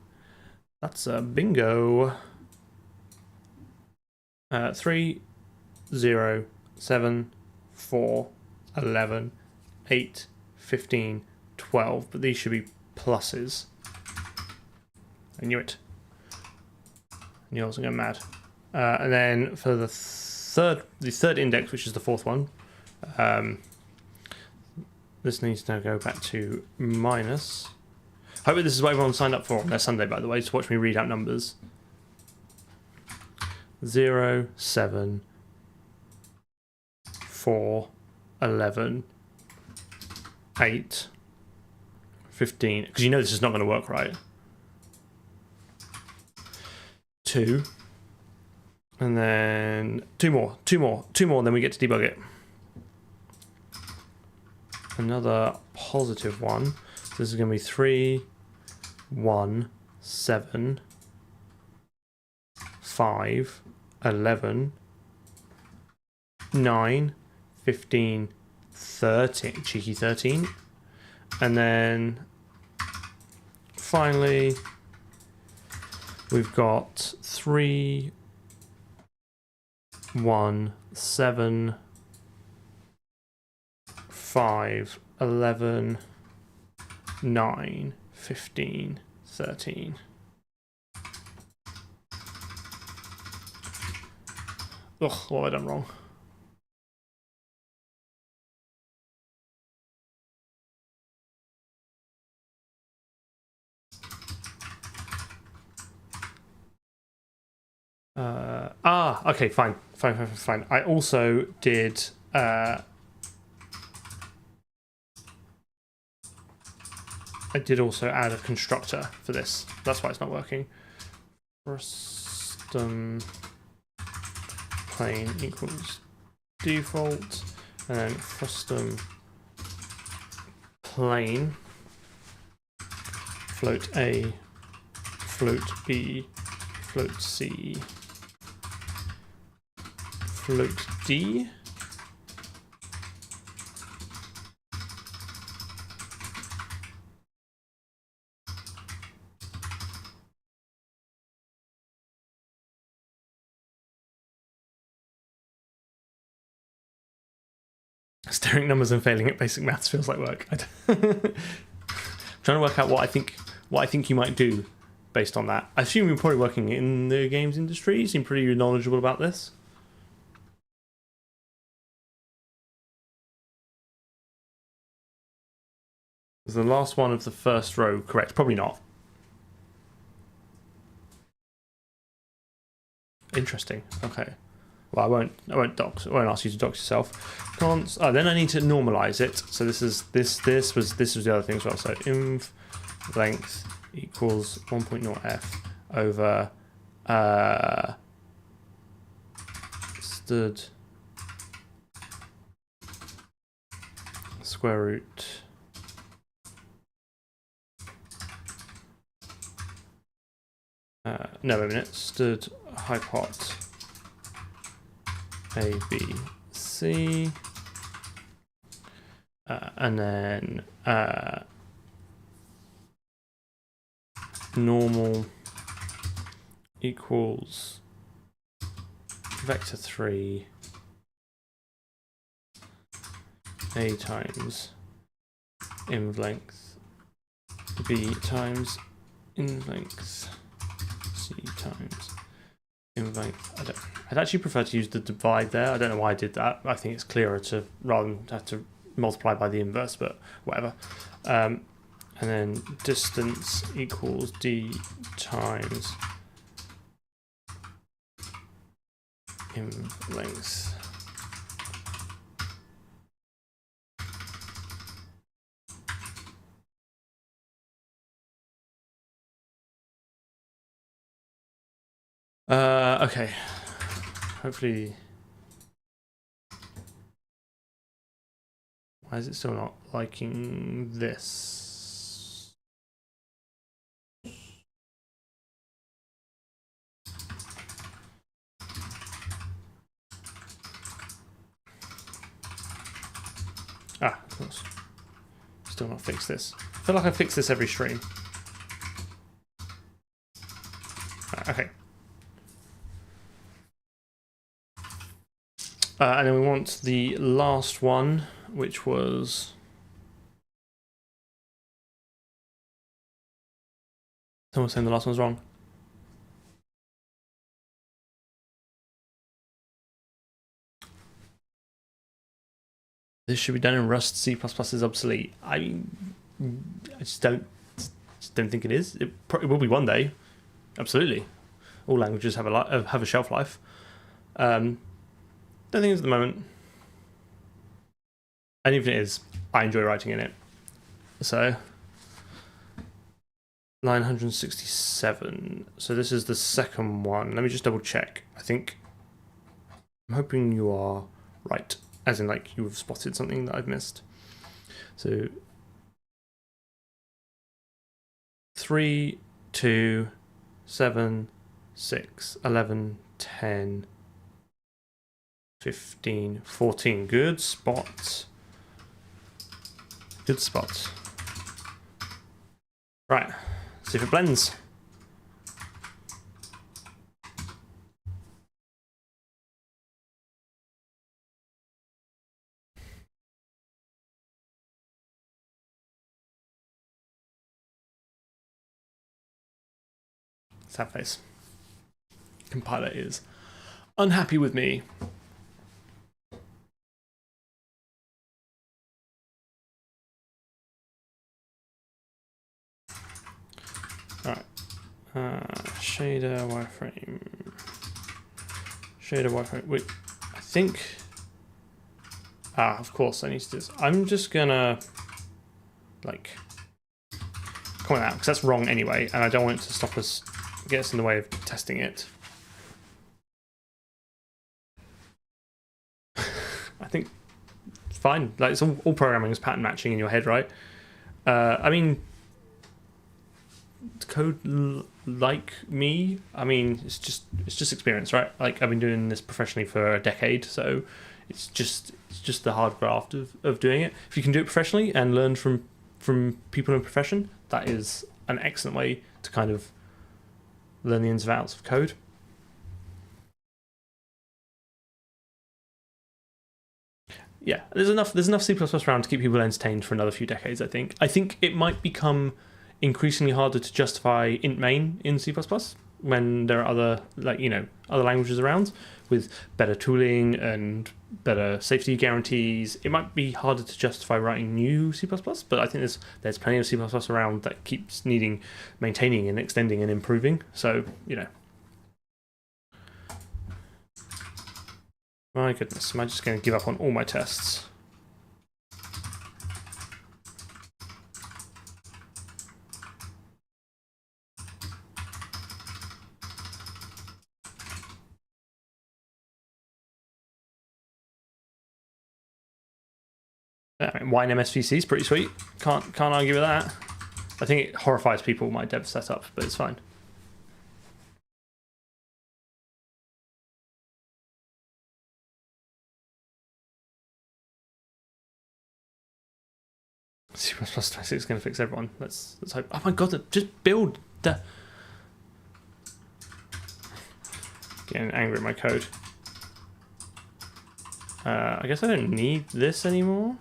That's a bingo. 3, 0, 7, 4, 11, 8, 15, 12. But these should be pluses. I knew it. And you're also going mad. And then for the third index, which is the fourth one, this needs to go back to minus. I hope this is what everyone signed up for on their Sunday, by the way, to watch me read out numbers. 0, 7, 4, 11, 8, 15. Because you know this is not going to work, right? 2. And then 2 more, 2 more, 2 more, and then we get to debug it. Another positive one. So this is going to be 3, 1, 7, 5, 11, 9, 15, 13, cheeky 13. And then finally, we've got 3, 1, 7, 5, 11, 9, 15, 13. Ugh, what have I done wrong? Okay, fine. I also did I did also add a constructor for this. That's why it's not working. Frustum plain equals default, and then Frustum plain float A, float B, float C, float D. Staring at numbers and failing at basic maths feels like work. I'm trying to work out what I think you might do based on that. I assume you're probably working in the games industry. You seem pretty knowledgeable about this. Is the last one of the first row correct? Probably not. Interesting. Okay. Well, I won't ask you to dox yourself. Then I need to normalize it. So this was the other thing as well. So inv length equals 1.0f over stood square root no, wait a minute. Stood hypot A, B, C, and then normal equals vector 3 A times inv length B times inv length C times inv length. I'd actually prefer to use the divide there. I don't know why I did that. I think it's clearer to rather than have to multiply by the inverse, but whatever. And then distance equals D times inv length. Okay. Hopefully. Why is it still not liking this? Ah, of course. Still not fixed this. I feel like I fix this every stream. Okay. And then we want the last one, which was someone's saying the last one's wrong. This should be done in Rust. C++ is obsolete. I just don't think it is. It will be one day. Absolutely. All languages have a shelf life. Don't think it's at the moment. And even if it is, I enjoy writing in it. So Line 167. So this is the second one. Let me just double check. I'm hoping you are right, as in like you have spotted something that I've missed. So 3, 2, 7, 6, 11, 10, 15, 14. Good spot. Good spot. Right. See if it blends. Sad face. Compiler is unhappy with me. Alright. Shader wireframe. Shader wireframe. Wait, I think. Of course I need to do this. I'm just gonna like comment out because that's wrong anyway, and I don't want it to stop us, get us in the way of testing it. I think it's fine. Like it's all programming is pattern matching in your head, right? I mean, code like me. I mean, it's just experience, right? Like I've been doing this professionally for a decade, so it's just the hard graft of doing it. If you can do it professionally and learn from people in a profession, that is an excellent way to kind of learn the ins and outs of code. Yeah, there's enough C++ around to keep people entertained for another few decades. I think it might become increasingly harder to justify int main in C++ when there are other other languages around with better tooling and better safety guarantees. It might be harder to justify writing new C++, but I think there's plenty of C++ around that keeps needing maintaining and extending and improving. So my goodness, am I just going to give up on all my tests? Wine MSVC is pretty sweet. Can't argue with that. I think it horrifies people, my dev setup, but it's fine. C++ 26 is going to fix everyone. Let's hope. Oh my god, just build. Getting angry at my code. I guess I don't need this anymore.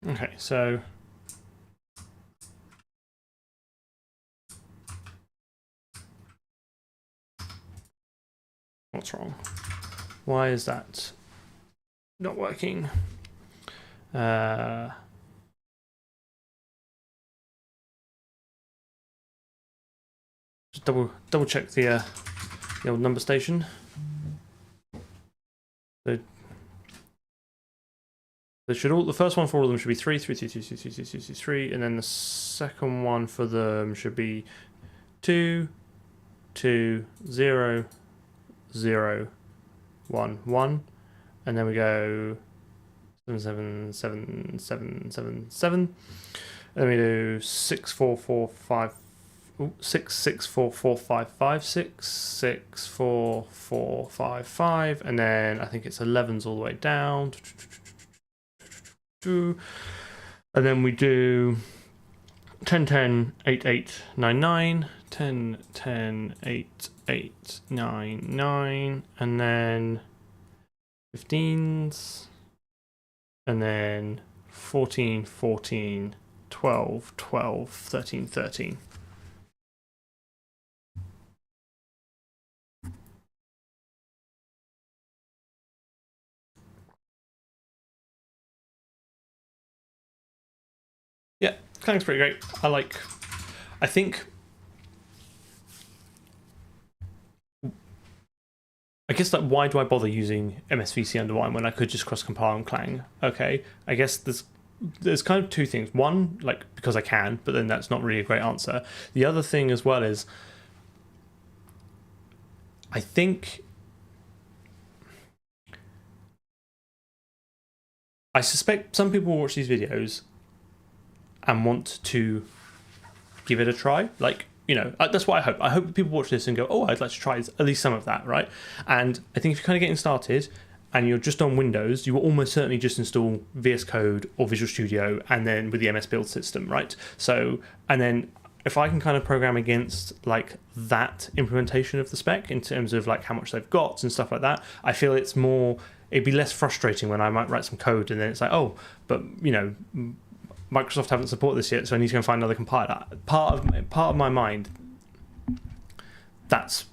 Okay, so what's wrong? Why is that not working? Just double check the old number station. The first one for all of them should be 3, 3, 3, 3, 3, 3, 3, 3, 3, 3, and then the second one for them should be 2, 2, 0, 0, 1, 1, and then we go 7, 7, 7, 7, 7, 7, and then we do 6, 4, 4, 5, 6, 6, 4, 4, 5, 5, 6, 6, 4, 4, 5, 5, and then I think it's 11s all the way down. And then we do 10, 10, 8, 8, 9, 9, 10, 10, 8, 8, 9, 9, and then 15s, and then 14, 14, 12, 12, 13, 13. Yeah, Culling's pretty great. I think, I guess, like, why do I bother using MSVC under Wine when I could just cross-compile on Clang? Okay, I guess there's kind of two things. One, like, because I can, but then that's not really a great answer. The other thing as well is, I think, I suspect some people will watch these videos and want to give it a try. Like, you know, that's what I hope. I hope people watch this and go, oh, I'd like to try at least some of that, right? And I think if you're kind of getting started and you're just on Windows, you will almost certainly just install VS Code or Visual Studio and then with the MS Build system, right? So, and then if I can kind of program against like that implementation of the spec in terms of like how much they've got and stuff like that, I feel it'd be less frustrating when I might write some code and then it's like, oh, but you know, Microsoft haven't supported this yet, so I need to go and find another compiler. Part of my mind, that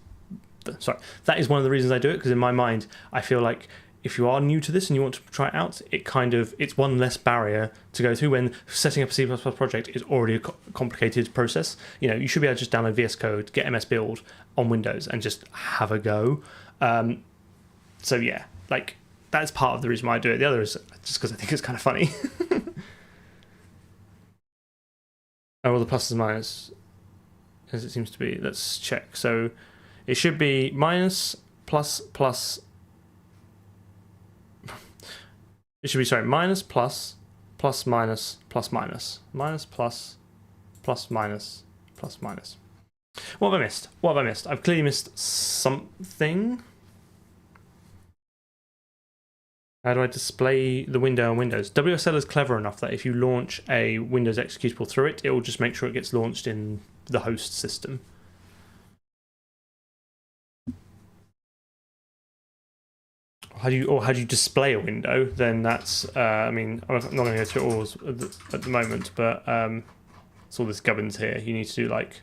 is one of the reasons I do it, because in my mind I feel like if you are new to this and you want to try it out, it's one less barrier to go through when setting up a C++ project is already a complicated process. You know, you should be able to just download VS Code, get MS Build on Windows, and just have a go. So yeah, like that's part of the reason why I do it. The other is just because I think it's kind of funny. Oh, well, the plus is minus, as it seems to be. Let's check. So it should be minus, plus, plus. It should be, sorry, minus, plus, plus, minus, plus, minus. Minus, plus, plus, minus, plus, minus. What have I missed? What have I missed? I've clearly missed something. How do I display the window on Windows? WSL is clever enough that if you launch a Windows executable through it, it will just make sure it gets launched in the host system. How do you display a window? Then that's I mean, I'm not going to go through it all at the moment, but it's all this gubbins here. You need to do like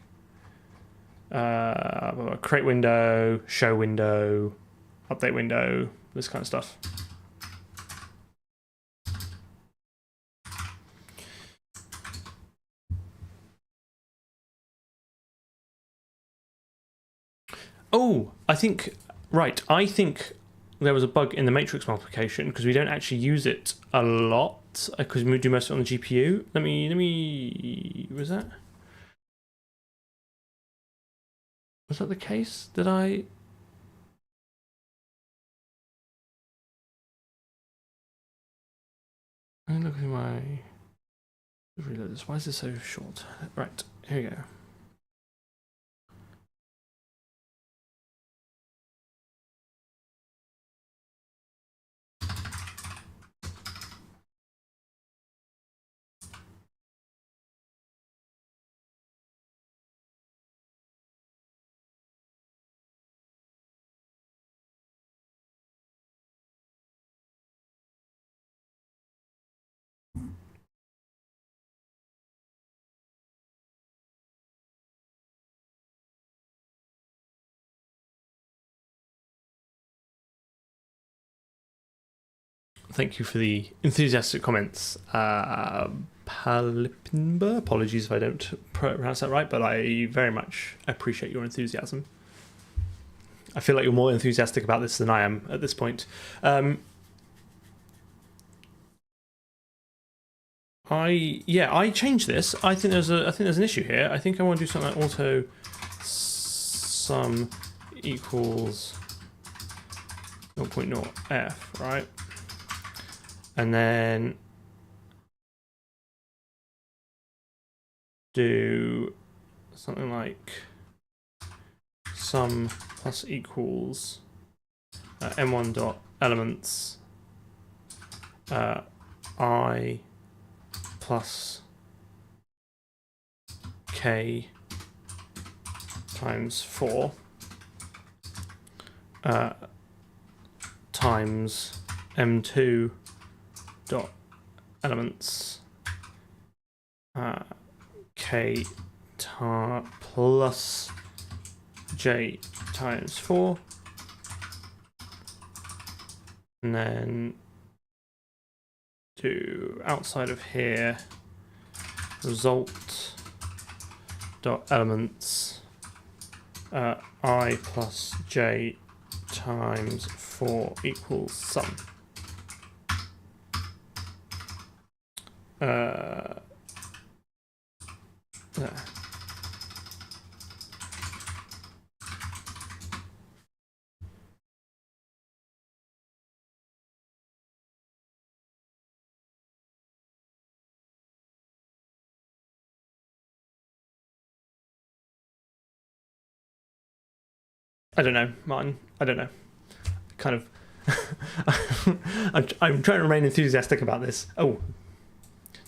create window, show window, update window, this kind of stuff. Oh, I think there was a bug in the matrix multiplication because we don't actually use it a lot because we do most of it on the GPU. Let me. Was that the case? Did I? I'm looking at my. Reload this. Why is this so short? Right, here we go. Thank you for the enthusiastic comments. Palipinba, apologies if I don't pronounce that right, but I very much appreciate your enthusiasm. I feel like you're more enthusiastic about this than I am at this point. I changed this. I think there's an issue here. I think I want to do something like auto sum equals 0.0f, right? And then do something like sum plus equals m1 dot elements I plus k times 4 times m2 dot elements k plus j times 4, and then do outside of here result dot elements I plus j times 4 equals sum. There. I don't know, Martin. I don't know. Kind of. I'm trying to remain enthusiastic about this. Oh,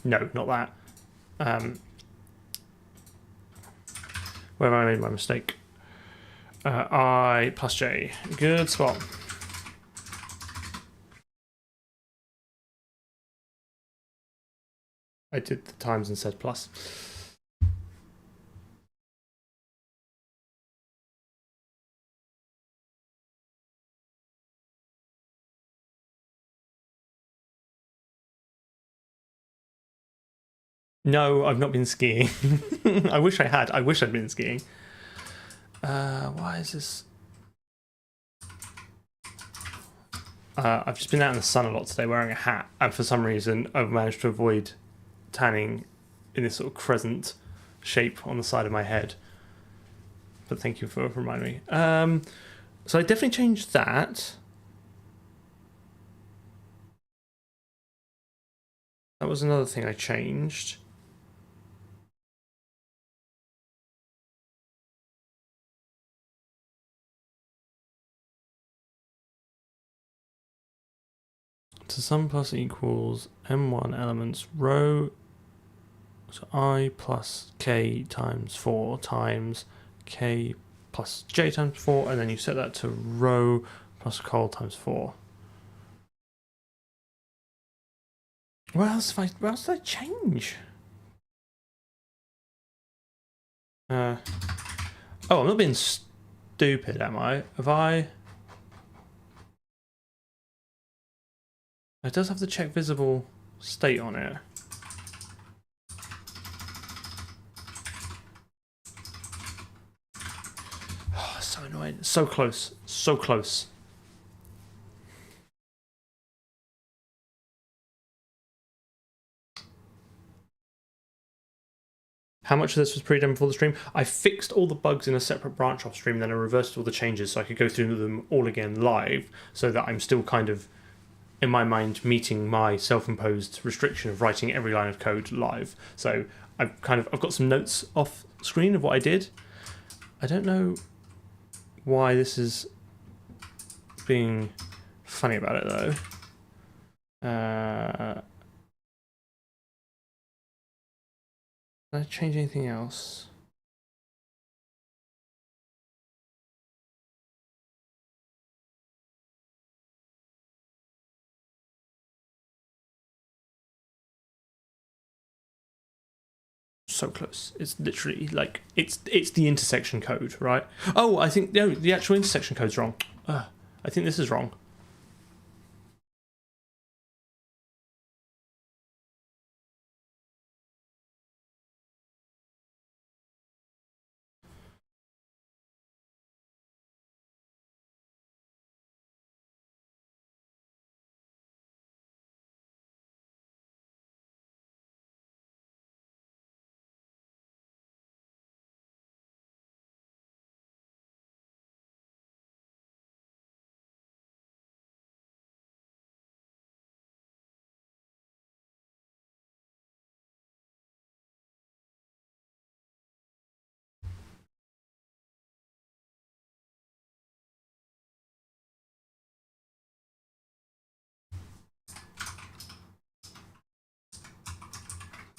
no, not that. Where have I made my mistake? I plus j. Good spot. I did the times and said plus. No, I've not been skiing. I wish I had. I wish I'd been skiing. Why is this? I've just been out in the sun a lot today wearing a hat, and for some reason I've managed to avoid tanning in this sort of crescent shape on the side of my head. But thank you for reminding me. So I definitely changed that. That was another thing I changed. To sum plus equals m1 elements row, so I plus k times 4 times k plus j times 4, and then you set that to row plus col times 4. What else did I change? Oh, I'm not being stupid, am I? Have I? It does have the check visible state on it. Oh, so annoying. So close. So close. How much of this was pre-done before the stream? I fixed all the bugs in a separate branch off stream, then I reversed all the changes so I could go through them all again live, so that I'm still kind of, in my mind, meeting my self-imposed restriction of writing every line of code live. So I've got some notes off screen of what I did. I don't know why this is being funny about it though. Did I change anything else? So close. It's literally like it's the intersection code, right? Oh, I think no, the actual intersection code's wrong. I think this is wrong.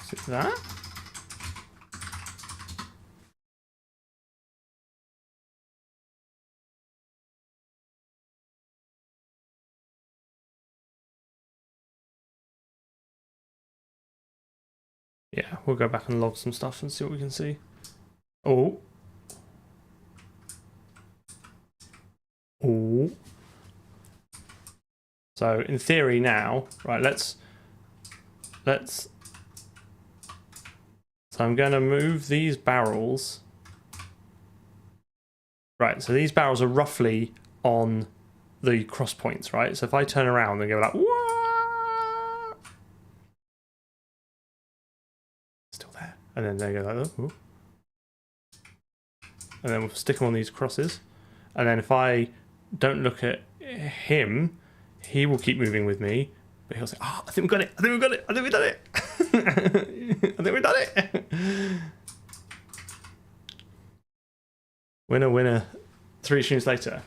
Is it that? Yeah, we'll go back and log some stuff and see what we can see. Oh. Oh. So in theory now, right, let's So I'm going to move these barrels. Right, so these barrels are roughly on the cross points, right? So if I turn around and go like, whoa, still there. And then they go like, oh. And then we'll stick them on these crosses. And then if I don't look at him, he will keep moving with me. But he'll say, oh, I think we've got it. I think we've got it. I think we've done it. I think we've done it. Winner, winner. 3 streams later.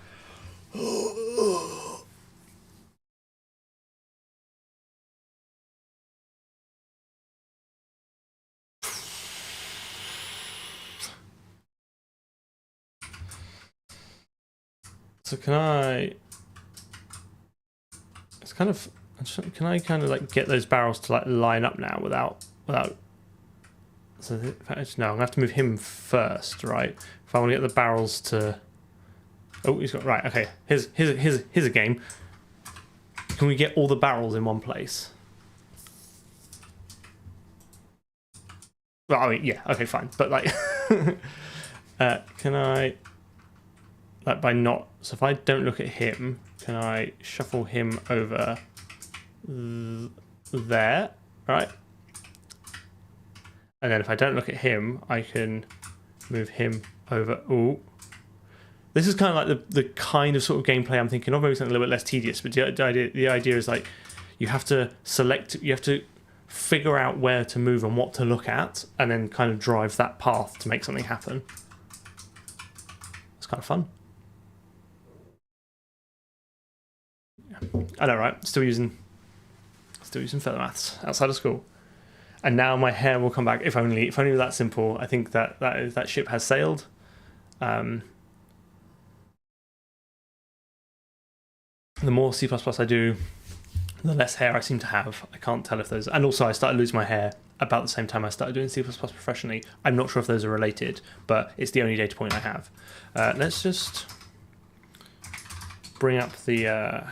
So can I... It's kind of... Can I kind of like get those barrels to like line up now without... So no, I'm going to have to move him first, right? If I want to get the barrels to... Oh, he's got... Right, okay. Here's a game. Can we get all the barrels in one place? Well, I mean, yeah, okay, fine. But like... can I... Like by not... So if I don't look at him, can I shuffle him over there, right? And then if I don't look at him, I can move him over. Ooh. This is kind of like the kind of sort of gameplay I'm thinking of, maybe something a little bit less tedious, but the idea is like you have to select, you have to figure out where to move and what to look at, and then kind of drive that path to make something happen. It's kind of fun. I know, right? Still using further maths outside of school, and now my hair will come back. If only that simple. I think that ship has sailed. The more C++ I do, the less hair I seem to have. I can't tell if those. And also, I started losing my hair about the same time I started doing C++ professionally. I'm not sure if those are related, but it's the only data point I have. Let's just bring up the.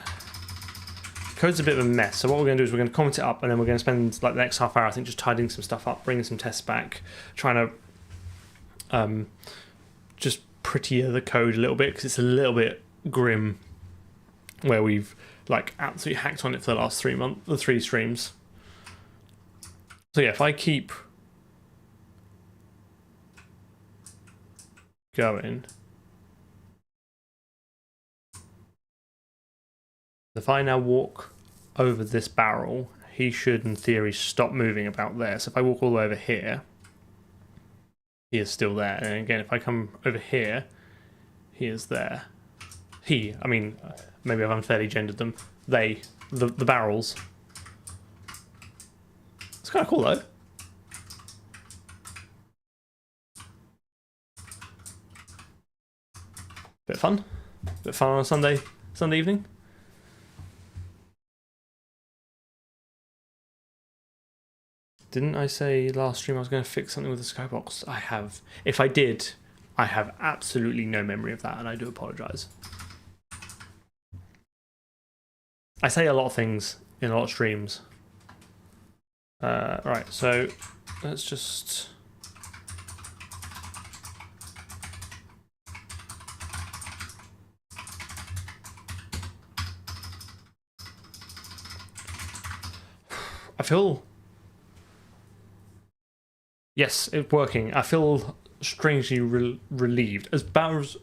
Code's a bit of a mess, so what we're going to do is we're going to comment it up, and then we're going to spend like the next half hour, I think, just tidying some stuff up, bringing some tests back, trying to just prettier the code a little bit, because it's a little bit grim where we've like absolutely hacked on it for the last 3 streams. So yeah, if I keep going, if I now walk over this barrel, he should, in theory, stop moving about there. So if I walk all the way over here, he is still there. And again, if I come over here, he is there. I mean, maybe I've unfairly gendered them. The barrels. It's kind of cool, though. Bit of fun. Bit of fun on a Sunday evening. Didn't I say last stream I was going to fix something with the skybox? I have. If I did, I have absolutely no memory of that, and I do apologise. I say a lot of things in a lot of streams. Right, so let's just... I feel... Yes, it's working. I feel strangely relieved. As bad as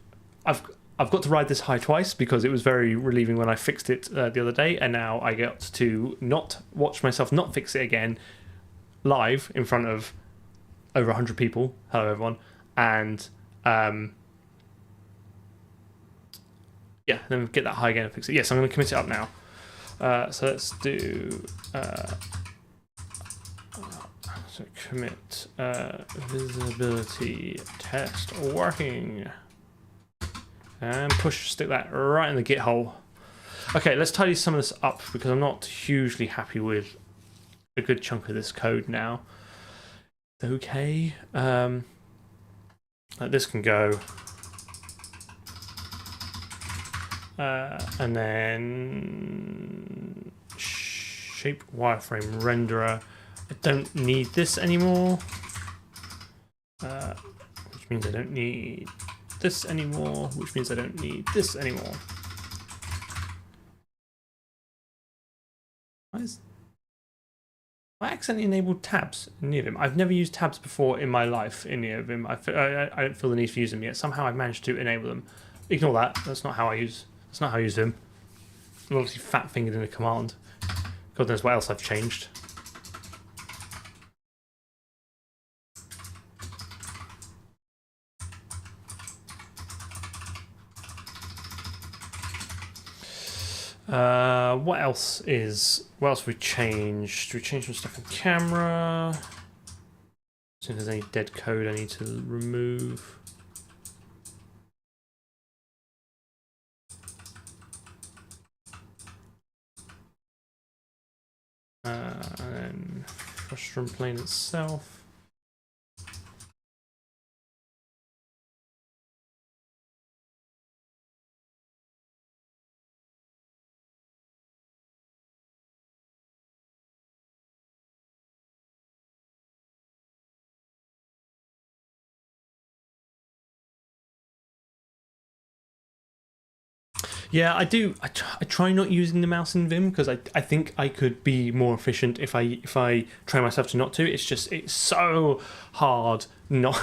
I've got to ride this high twice, because it was very relieving when I fixed it the other day, and now I get to not watch myself not fix it again live in front of over 100 people. Hello, everyone. And yeah, then get that high again and fix it. Yes, I'm going to commit it up now. So let's do... So commit visibility test working, and stick that right in the git hole. Okay, let's tidy some of this up, because I'm not hugely happy with a good chunk of this code now. Okay, this can go, and then shape wireframe renderer. I don't need this anymore. which means I don't need this anymore, which means I don't need this anymore. I accidentally enabled tabs in Neovim. I've never used tabs before in my life in Neovim. I don't feel the need for using them yet. Somehow I've managed to enable them. Ignore that. That's not how I use. That's not how I use Vim. I'm obviously fat fingered in a command. God knows what else I've changed. What else have we changed? We changed some stuff in camera. So if there's any dead code I need to remove. And then Frustum plane itself. Yeah, I do. I try not using the mouse in Vim because I think I could be more efficient if I try myself to not to. It's so hard not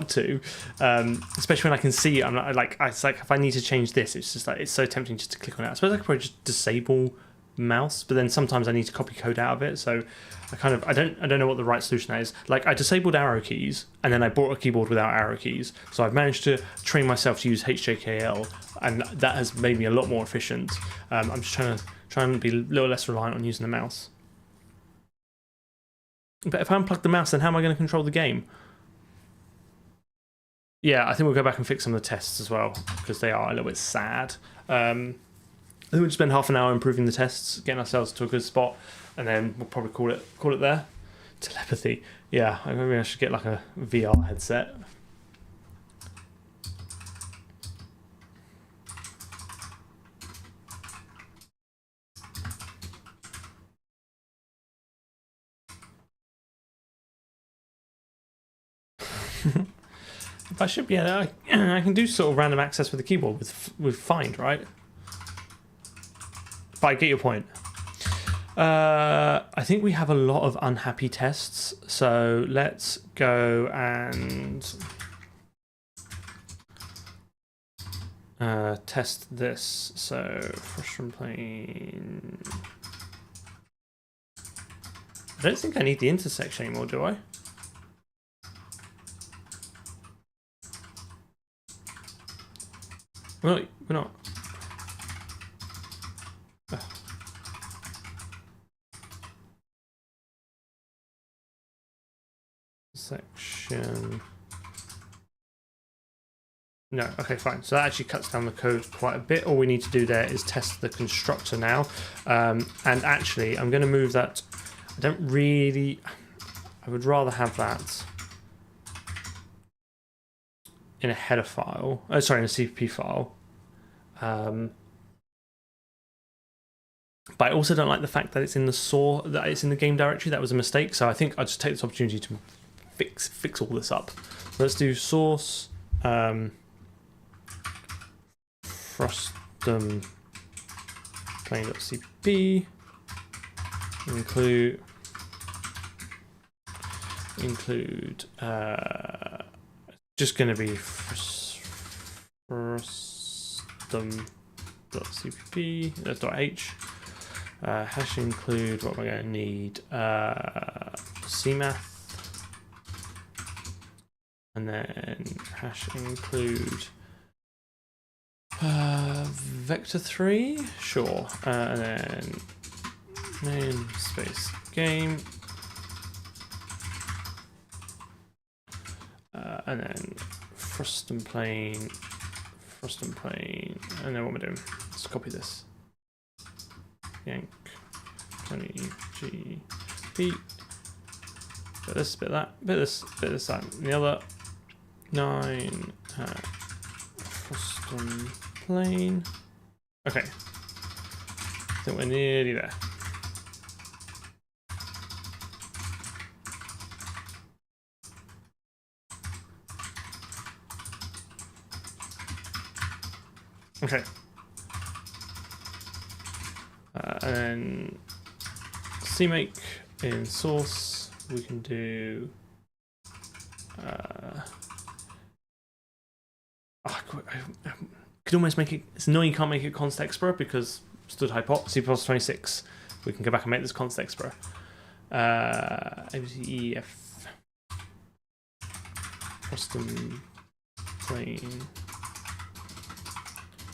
to, especially when I can see it. I'm not, like it's like if I need to change this, it's just like it's so tempting just to click on it. I suppose I could probably just disable mouse, but then sometimes I need to copy code out of it. So I don't know what the right solution is. Like I disabled arrow keys and then I bought a keyboard without arrow keys. So I've managed to train myself to use HJKL, and that has made me a lot more efficient. I'm just trying to be a little less reliant on using the mouse. But if I unplug the mouse, then how am I going to control the game? Yeah, I think we'll go back and fix some of the tests as well because they are a little bit sad. I think we'll just spend half an hour improving the tests, getting ourselves to a good spot, and then we'll probably call it there. Telepathy. Yeah, maybe I should get like a VR headset. But I should be able to, I can do sort of random access with the keyboard with find, right? But I get your point. I think we have a lot of unhappy tests, so let's go and test this. So Frustum plane. I don't think I need the intersection anymore, do I? We're not. Section. No, okay, fine. So that actually cuts down the code quite a bit. All we need to do there is test the constructor now. And actually, I'm going to move that. I would rather have that in a header file. Oh, sorry, in a CPP file. But I also don't like the fact that it's in the game directory. That was a mistake. So I think I'll just take this opportunity to fix all this up. So let's do source Frustum plain.cpp include just going to be frustum.cpp, that's .h, hash include, what am I going to need, cmath, and then hash include vector3, sure, and then namespace game, and then Frustum plane, and then what am I doing? Let's copy this. Yank 20 GP. Bit this, bit that, bit this, that, and the other. 9 Frustum plane. Okay. I think we're nearly there. Okay. And then CMake in source, we can do. I could almost make it. It's annoying you can't make it const explorer because stood hypot C plus 26. We can go back and make this const explorer. ABCEF Frustum plane.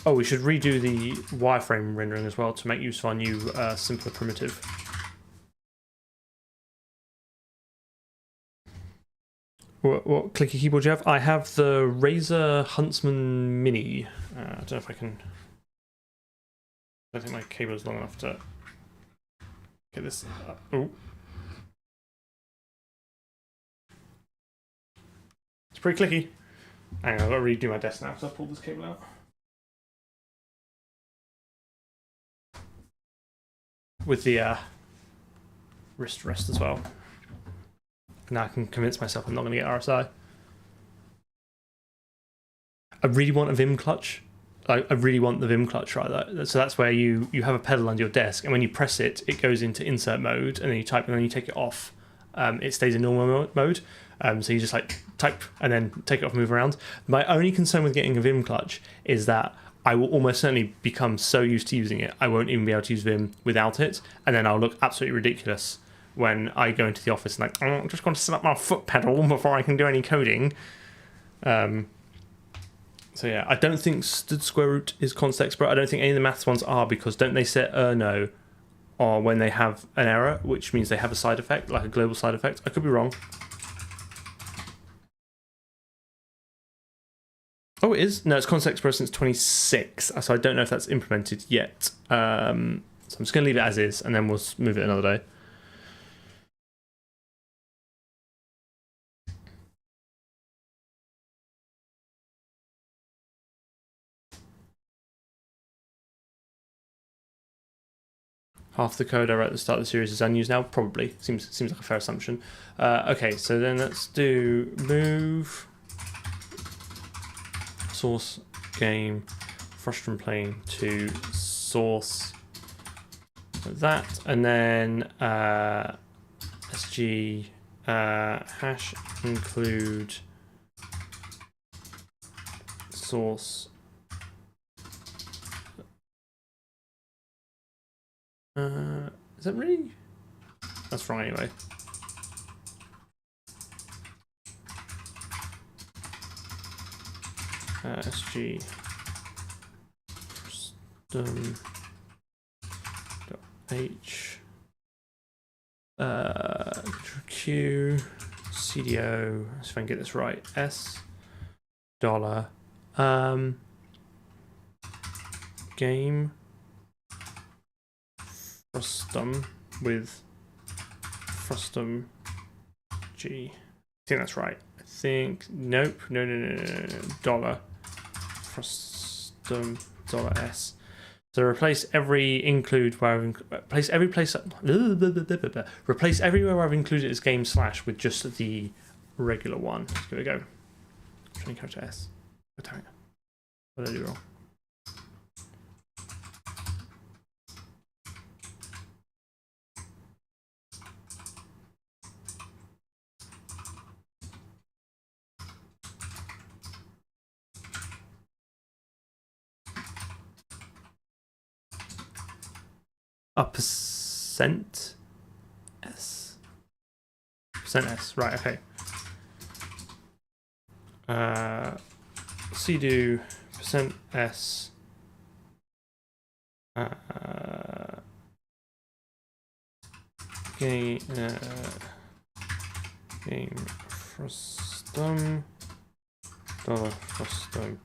Oh, we should redo the wireframe rendering as well to make use of our new simpler primitive. What clicky keyboard do you have? I have the Razer Huntsman Mini. I don't know if I can. I don't think my cable is long enough to get this up. Oh. It's pretty clicky. Hang on, I've got to redo my desk now because I've pulled this cable out. With the wrist rest as well. Now I can convince myself I'm not going to get RSI. I really want a Vim clutch. I really want the Vim clutch, right? So that's where you have a pedal under your desk, and when you press it, it goes into insert mode, and then you type, and then you take it off. It stays in normal mode. So you just like type and then take it off, move around. My only concern with getting a Vim clutch is that I will almost certainly become so used to using it, I won't even be able to use Vim without it, and then I'll look absolutely ridiculous when I go into the office and like, oh, I'm just going to set up my foot pedal before I can do any coding. So yeah, I don't think stood square root is const explorer. I don't think any of the maths ones are, because don't they set no or when they have an error, which means they have a side effect, like a global side effect. I could be wrong. Oh, it is? No, it's const explorer since 26, so I don't know if that's implemented yet. So I'm just going to leave it as is, and then we'll move it another day. Half the code I wrote at the start of the series is unused now. Probably seems like a fair assumption. Okay, so then let's do move source game Frustum plane to source like that, and then sg hash include source. Is that really? That's wrong anyway. SG Frustum H Q CDO. Let's see if I can get this right. S dollar game Frustum with Frustum G. I think that's right. I think nope. No. Dollar Frustum dollar S. So replace every include where I've replace every place. Replace everywhere where I've included as game slash with just the regular one. Here we go. Training character S. What did I do wrong? Percent S. Percent S. Right. Okay. cdo percent S. Game Frustum dollar Frustum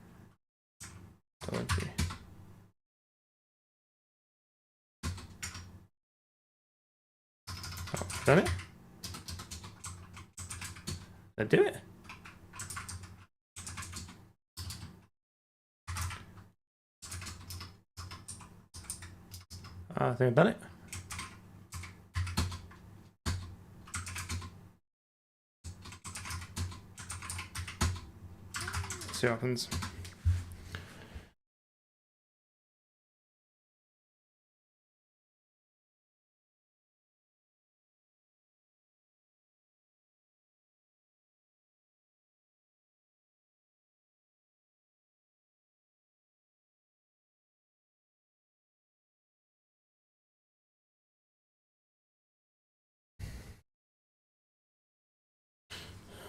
dollar G. Oh, done it? Did I do it? I think I've done it. Let's see what happens.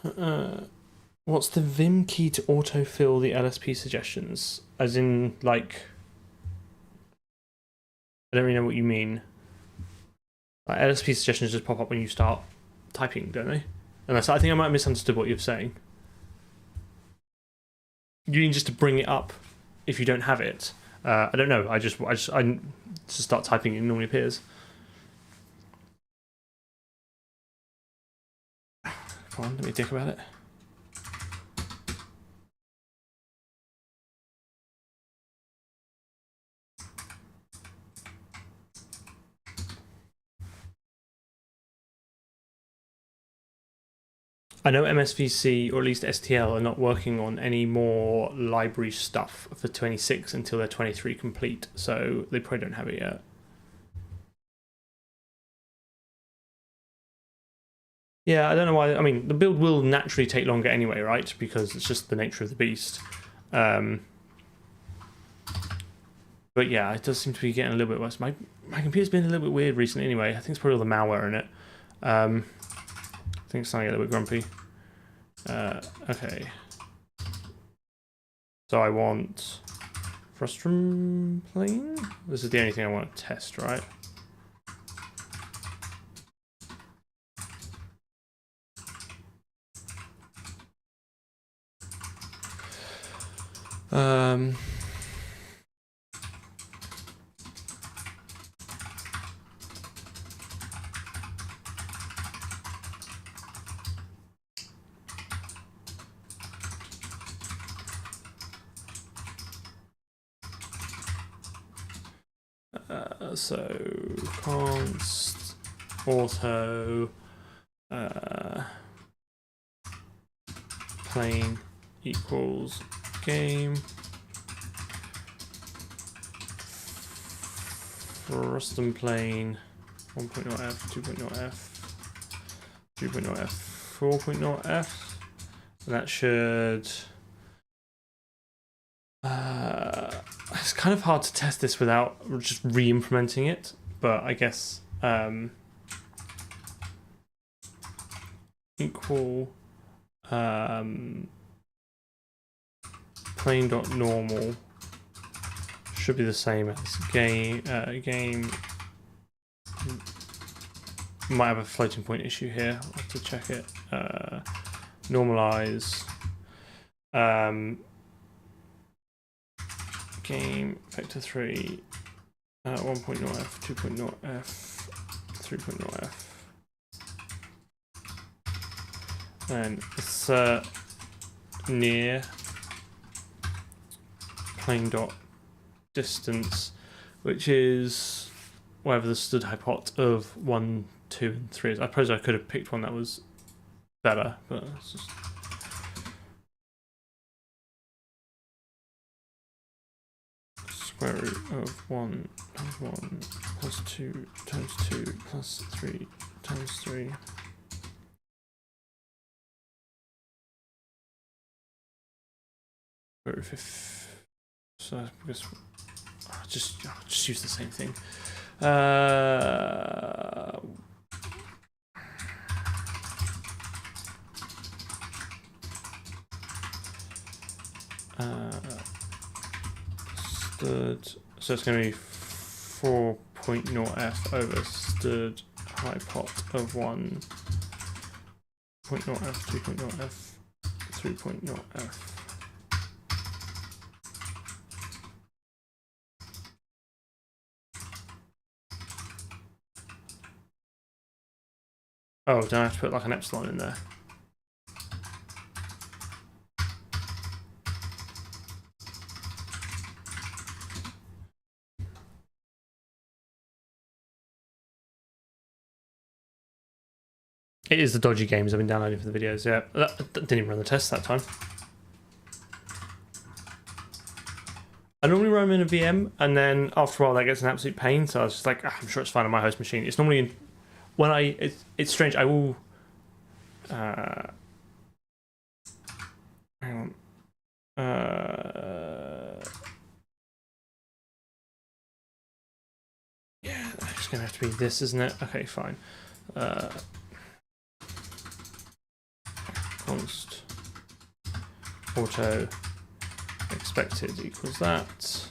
What's the Vim key to autofill the LSP suggestions? As in, like, I don't really know what you mean. Like, LSP suggestions just pop up when you start typing, don't they? Unless I think I might have misunderstood what you're saying. You need just to bring it up if you don't have it. I don't know. I just start typing, it normally appears. Come on, let me think about it. I know MSVC, or at least STL, are not working on any more library stuff for 26 until they're 23 complete, so they probably don't have it yet. Yeah, I don't know why. I mean, the build will naturally take longer anyway, right? Because it's just the nature of the beast. But yeah, it does seem to be getting a little bit worse. My computer's been a little bit weird recently anyway. I think it's probably all the malware in it. I think it's starting to get a little bit grumpy. Okay. So I want Frustum plane? This is the only thing I want to test, right? So const auto plane equals game Frustum plane 1.0f 2.0f 3.0f 4.0f, and that should it's kind of hard to test this without just re-implementing it, but I guess equal plain.normal should be the same as game. Game might have a floating point issue here. I'll have to check it. Normalize game vector 3 1.0f 2.0f 3.0f and assert near plain dot distance, which is whatever the stood hypot of 1, 2, and 3 is. I suppose I could have picked one that was better, but it's just square root of 1 times 1 plus 2 times 2 plus 3 times 3. Square root of so I guess I'll just use the same thing. Stood, so it's going to be 4.0f over stood hypot of 1.0f 2.0f 3.0f. Oh, do I have to put like an epsilon in there? It is the dodgy games I've been downloading for the videos, yeah. That didn't even run the test that time. I normally run them in a VM, and then after a while that gets an absolute pain, so I was just like, I'm sure it's fine on my host machine. It's normally in, when it's strange, I will hang on. Yeah, it's gonna have to be this, isn't it? Okay, fine. const auto expected equals that,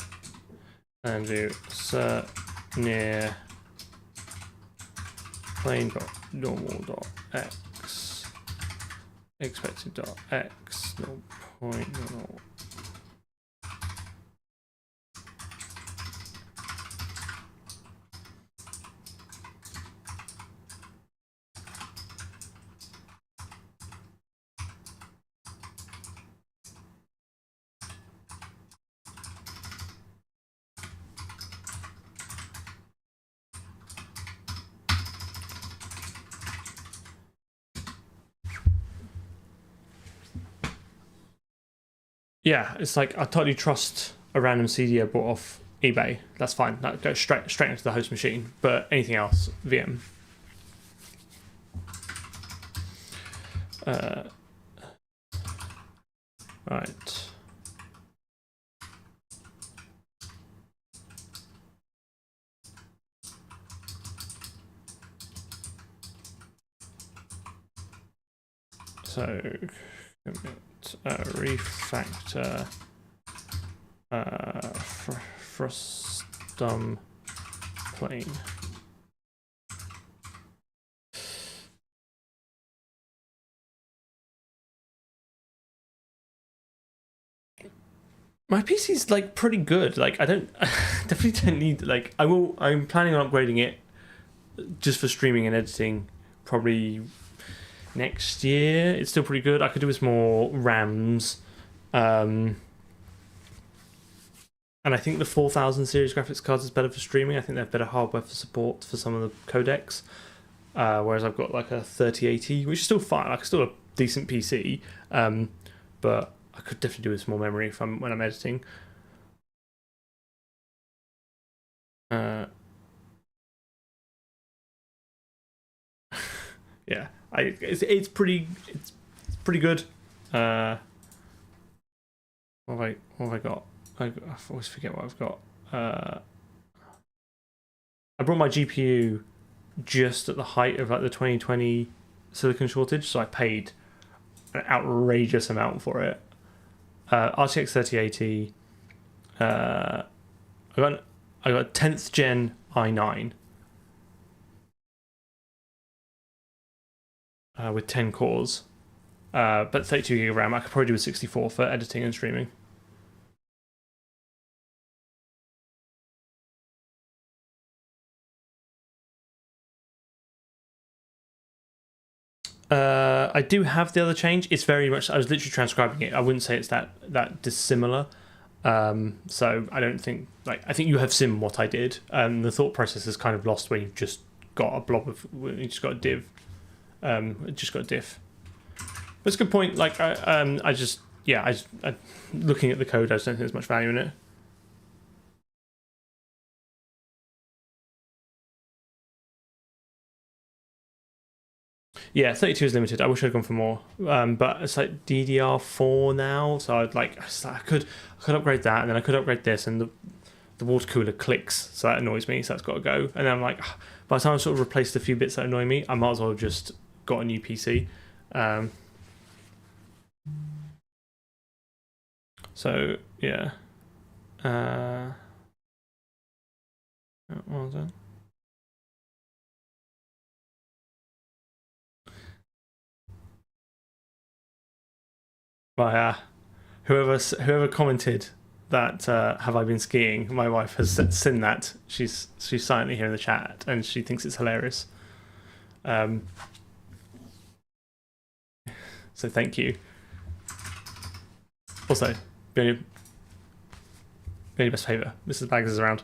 and do assert near plain.normal.x expected.x 0.0. Yeah, it's like I totally trust a random CD I bought off eBay. That's fine. That goes straight into the host machine. But anything else, VM. Right. So commit refactor Frustum plain. My PC's like pretty good. Like I definitely don't need like I'm planning on upgrading it just for streaming and editing probably next year. It's still pretty good. I could do with more RAMs. And I think the 4000 series graphics cards is better for streaming. I think they have better hardware for support for some of the codecs. Whereas I've got like a 3080, which is still fine. Like still a decent PC. But I could definitely do with some more memory when I'm editing. Yeah, it's pretty good. What have I got? I always forget what I've got. I brought my GPU just at the height of like the 2020 silicon shortage, so I paid an outrageous amount for it. RTX 3080. I got a 10th gen i9 with 10 cores, but 32 gig of RAM. I could probably do with 64 for editing and streaming. I do have the other change. It's very much. I was literally transcribing it. I wouldn't say it's that dissimilar. So I don't think I think you have sim what I did. The thought process is kind of lost when you've just got a blob of. You just got a div. Just got a diff. But it's a good point. Like I looking at the code, I just don't think there's much value in it. Yeah, 32 is limited. I wish I'd gone for more, but it's like DDR4 now, so I could upgrade that, and then I could upgrade this, and the water cooler clicks, so that annoys me. So that's got to go. And then I'm like, by the time I sort of replaced a few bits that annoy me, I might as well have just got a new PC. So yeah. Well done. Whoever commented that have I been skiing, my wife has seen that. She's silently here in the chat, and she thinks it's hilarious. So thank you. Also, be your best favour. Mrs. Bags is around.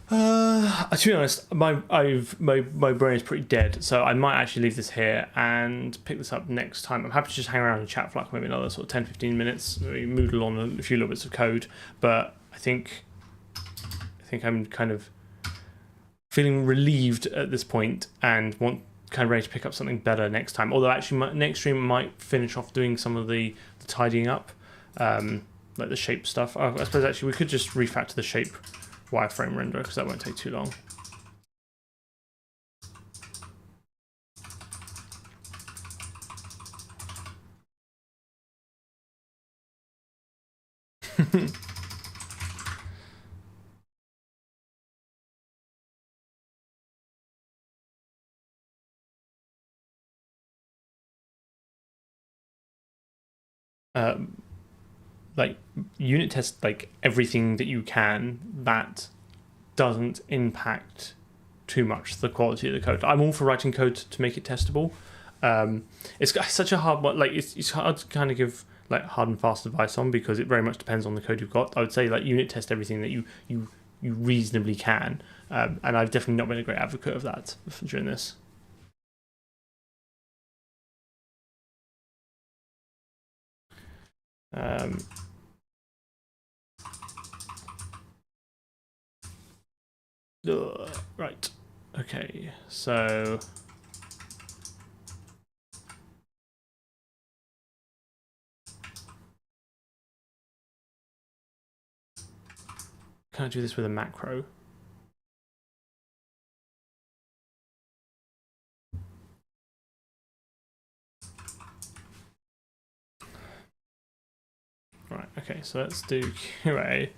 To be honest, my brain is pretty dead, so I might actually leave this here and pick this up next time. I'm happy to just hang around and chat for like maybe another sort of 10-15 minutes, maybe moodle on a few little bits of code. But I think I'm kind of feeling relieved at this point and want kind of ready to pick up something better next time. Although actually, my next stream might finish off doing some of the tidying up, like the shape stuff. I suppose actually we could just refactor the shape wireframe render because that won't take too long. Like unit test like everything that you can that doesn't impact too much the quality of the code. I'm all for writing code to make it testable. It's such a hard one. Like it's hard to kind of give like hard and fast advice on because it very much depends on the code you've got. I would say like unit test everything that you reasonably can, and I've definitely not been a great advocate of that during this. Right. Okay. So. Can I do this with a macro? Right, okay, so let's do QA.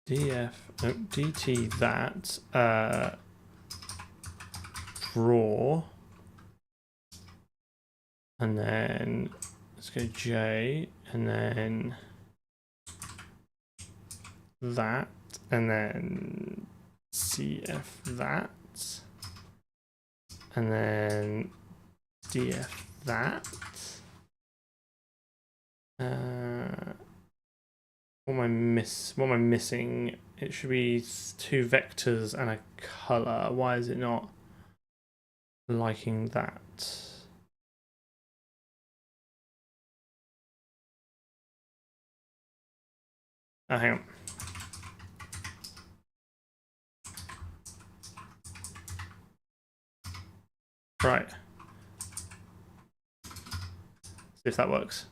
DT that, draw, and then let's go J, and then that, and then CF that, and then DF that. What am I missing? It should be 2 vectors and a color. Why is it not liking that? Oh, hang on. Right. See if that works.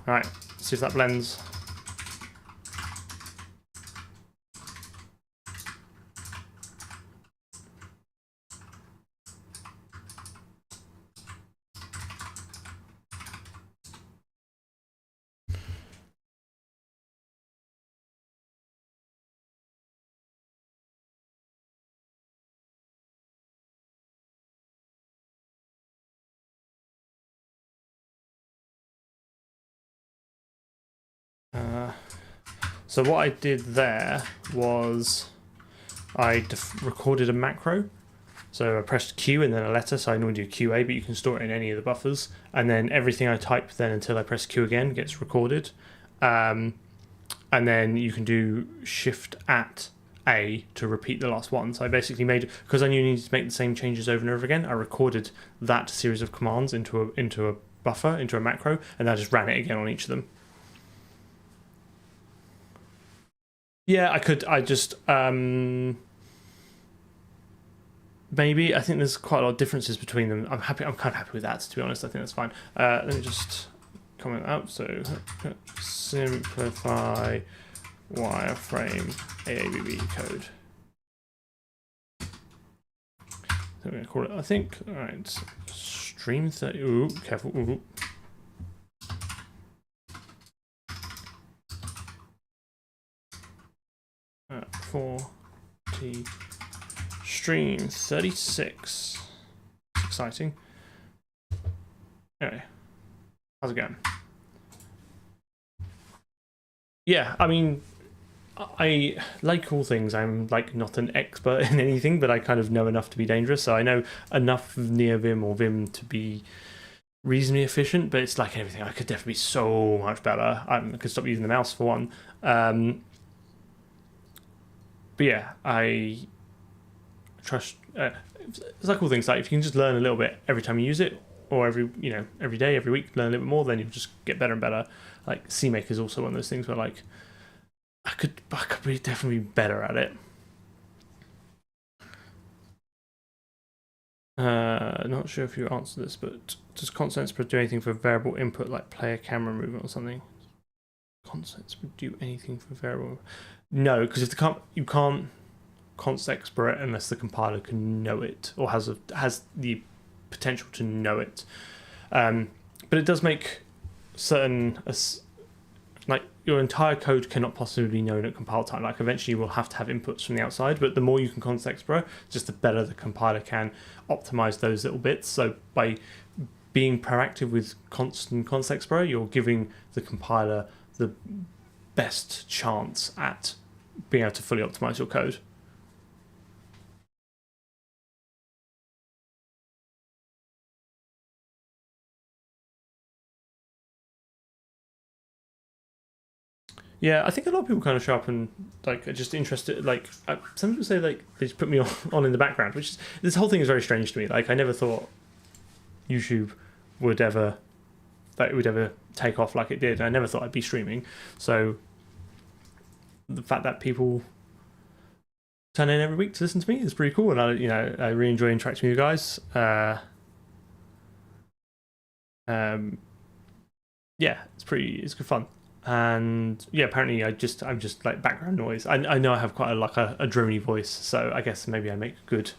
Right, see if that blends. So what I did there was I recorded a macro. So I pressed Q and then a letter, so I normally do QA, but you can store it in any of the buffers. And then everything I type then until I press Q again gets recorded. And then you can do Shift at A to repeat the last one. So I basically made, because I knew you needed to make the same changes over and over again, I recorded that series of commands into a buffer, into a macro, and I just ran it again on each of them. Yeah, I could. I just maybe I think there's quite a lot of differences between them. I'm happy. I'm kind of happy with that, to be honest. I think that's fine. Let me just comment out. So simplify wireframe AABB code. I'm going to call it. I think. All right. Stream 30. Ooh, careful. Ooh. Stream 36. It's exciting. Anyway, how's it going? Yeah, I mean, I like all things. I'm like not an expert in anything, but I kind of know enough to be dangerous. So I know enough of NeoVim or Vim to be reasonably efficient, but it's like everything. I could definitely be so much better. I could stop using the mouse for one. But yeah, I trust. It's like all things. Like if you can just learn a little bit every time you use it, or every day, every week, learn a little bit more, then you just get better and better. Like CMake is also one of those things where like I could be definitely be better at it. Not sure if you answered this, but does constant spread do anything for variable input like player camera movement or something? Constant spread do anything for variable? No, because if you can't const export unless the compiler can know it or has the potential to know it. But it does make certain like your entire code cannot possibly be known at compile time. Like eventually you will have to have inputs from the outside, but the more you can const export, just the better the compiler can optimize those little bits. So by being proactive with constant const export, you're giving the compiler the best chance at being able to fully optimize your code. Yeah, I think a lot of people kind of show up and like are just interested. Like some people say like they just put me on in the background, which is, this whole thing is very strange to me. Like I never thought YouTube would ever take off like it did. I never thought I'd be streaming. So the fact that people turn in every week to listen to me is pretty cool, and I really enjoy interacting with you guys. Yeah, it's good fun. And yeah, apparently I'm just like background noise. I know I have quite a drony voice, so I guess maybe I make good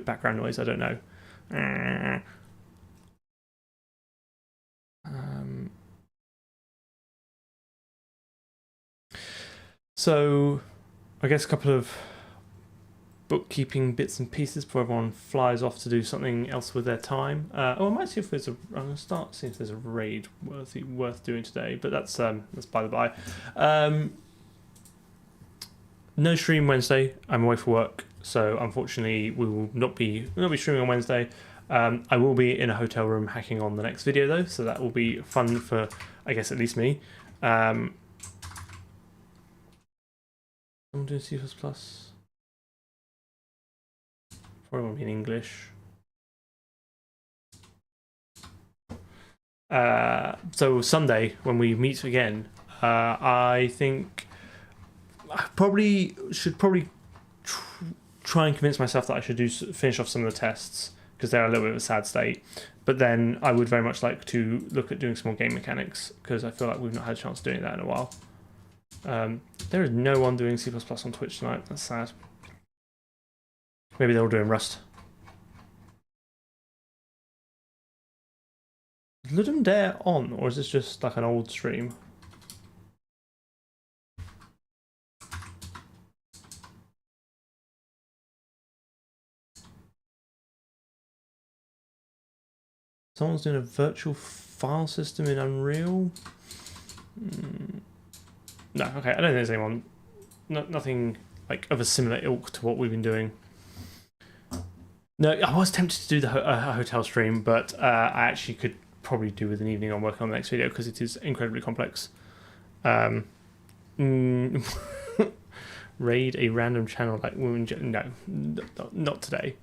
background noise. I don't know. So I guess a couple of bookkeeping bits and pieces before everyone flies off to do something else with their time. I might see if there's I'm gonna start seeing if there's a raid worth doing today, but that's by the by. No stream Wednesday. I'm away for work, so unfortunately we will not be streaming on Wednesday. I will be in a hotel room hacking on the next video though, so that will be fun for, I guess, at least me. I'm doing C++. Probably won't be in English. So Sunday when we meet again, I think I should try and convince myself that I should finish off some of the tests because they're a little bit of a sad state. But then I would very much like to look at doing some more game mechanics because I feel like we've not had a chance of doing that in a while. There is no one doing C++ on Twitch tonight. That's sad. Maybe they're all doing Rust. Is Ludum Dare on, or is this just like an old stream? Someone's doing a virtual file system in Unreal? No, okay, I don't think there's anyone. Nothing like of a similar ilk to what we've been doing. No, I was tempted to do the hotel stream, but I actually could probably do with an evening on working on the next video because it is incredibly complex. Raid a random channel like women. No, not today.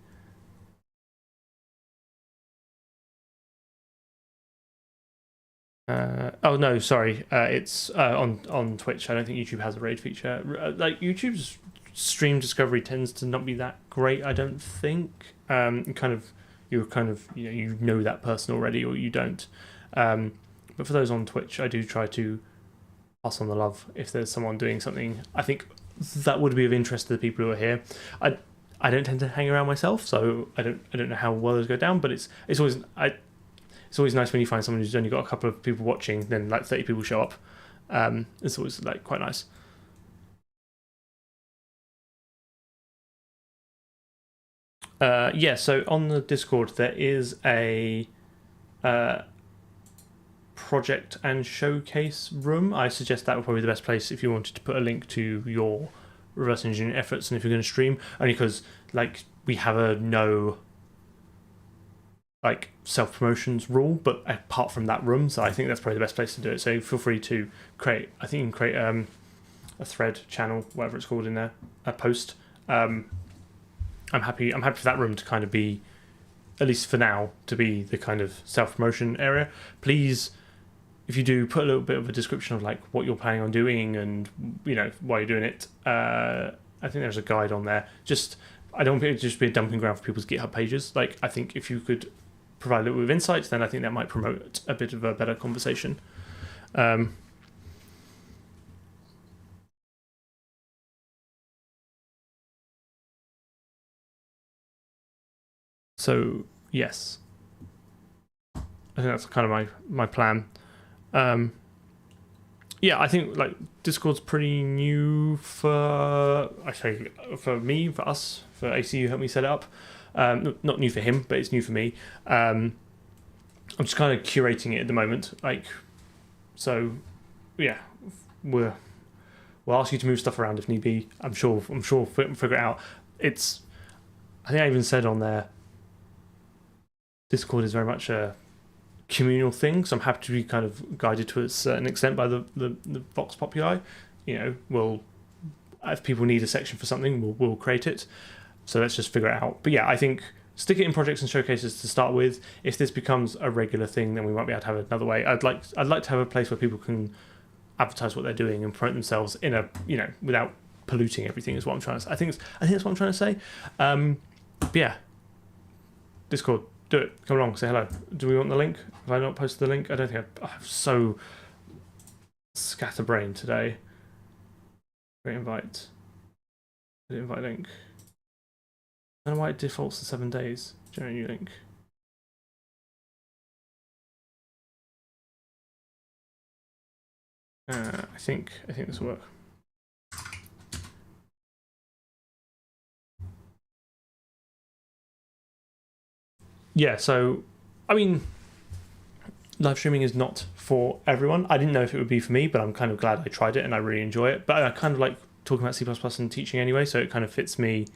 Oh no, sorry. It's on Twitch. I don't think YouTube has a raid feature. Like YouTube's stream discovery tends to not be that great. I don't think. You know that person already, or you don't. But for those on Twitch, I do try to pass on the love if there's someone doing something I think that would be of interest to the people who are here. I don't tend to hang around myself, so I don't know how well those go down. But it's always nice when you find someone who's only got a couple of people watching, then like 30 people show up. It's always like quite nice. Yeah, so on the Discord there is a project and showcase room. I suggest that would probably be the best place if you wanted to put a link to your reverse engineering efforts and if you're going to stream, only because like we have a no like self-promotions rule, but apart from that room, so I think that's probably the best place to do it. So feel free to create, I think you can create a thread, channel, whatever it's called in there, a post. I'm happy for that room to kind of be, at least for now, to be the kind of self-promotion area. Please, if you do, put a little bit of a description of like what you're planning on doing and why you're doing it. I think there's a guide on there. Just I don't think it just be a dumping ground for people's GitHub pages. Like, I think if you could provide a little bit of insights, then I think that might promote a bit of a better conversation. So yes, I think that's kind of my plan. Yeah, I think like Discord's pretty new for me, for us, for AC who helped me set it up. Not new for him, but it's new for me. I'm just kind of curating it at the moment. Like, so yeah, we'll ask you to move stuff around if need be. I'm sure we'll figure it out. I think I even said on there, Discord is very much a communal thing, so I'm happy to be kind of guided to a certain extent by the Vox Populi. If people need a section for something, we'll create it. So let's just figure it out. But yeah, I think stick it in projects and showcases to start with. If this becomes a regular thing, then we might be able to have it another way. I'd like to have a place where people can advertise what they're doing and promote themselves in a without polluting everything. Is what I'm trying to say. I think that's what I'm trying to say. But yeah, Discord, do it. Come along, say hello. Do we want the link? Have I not posted the link? I don't think I'm so scatterbrained today. Great invite. Invite link. I don't know why it defaults to 7 days. Generate new link. I think this will work. Yeah, so I mean, live streaming is not for everyone. I didn't know if it would be for me, but I'm kind of glad I tried it and I really enjoy it. But I kind of like talking about C++ and teaching anyway, so it kind of fits me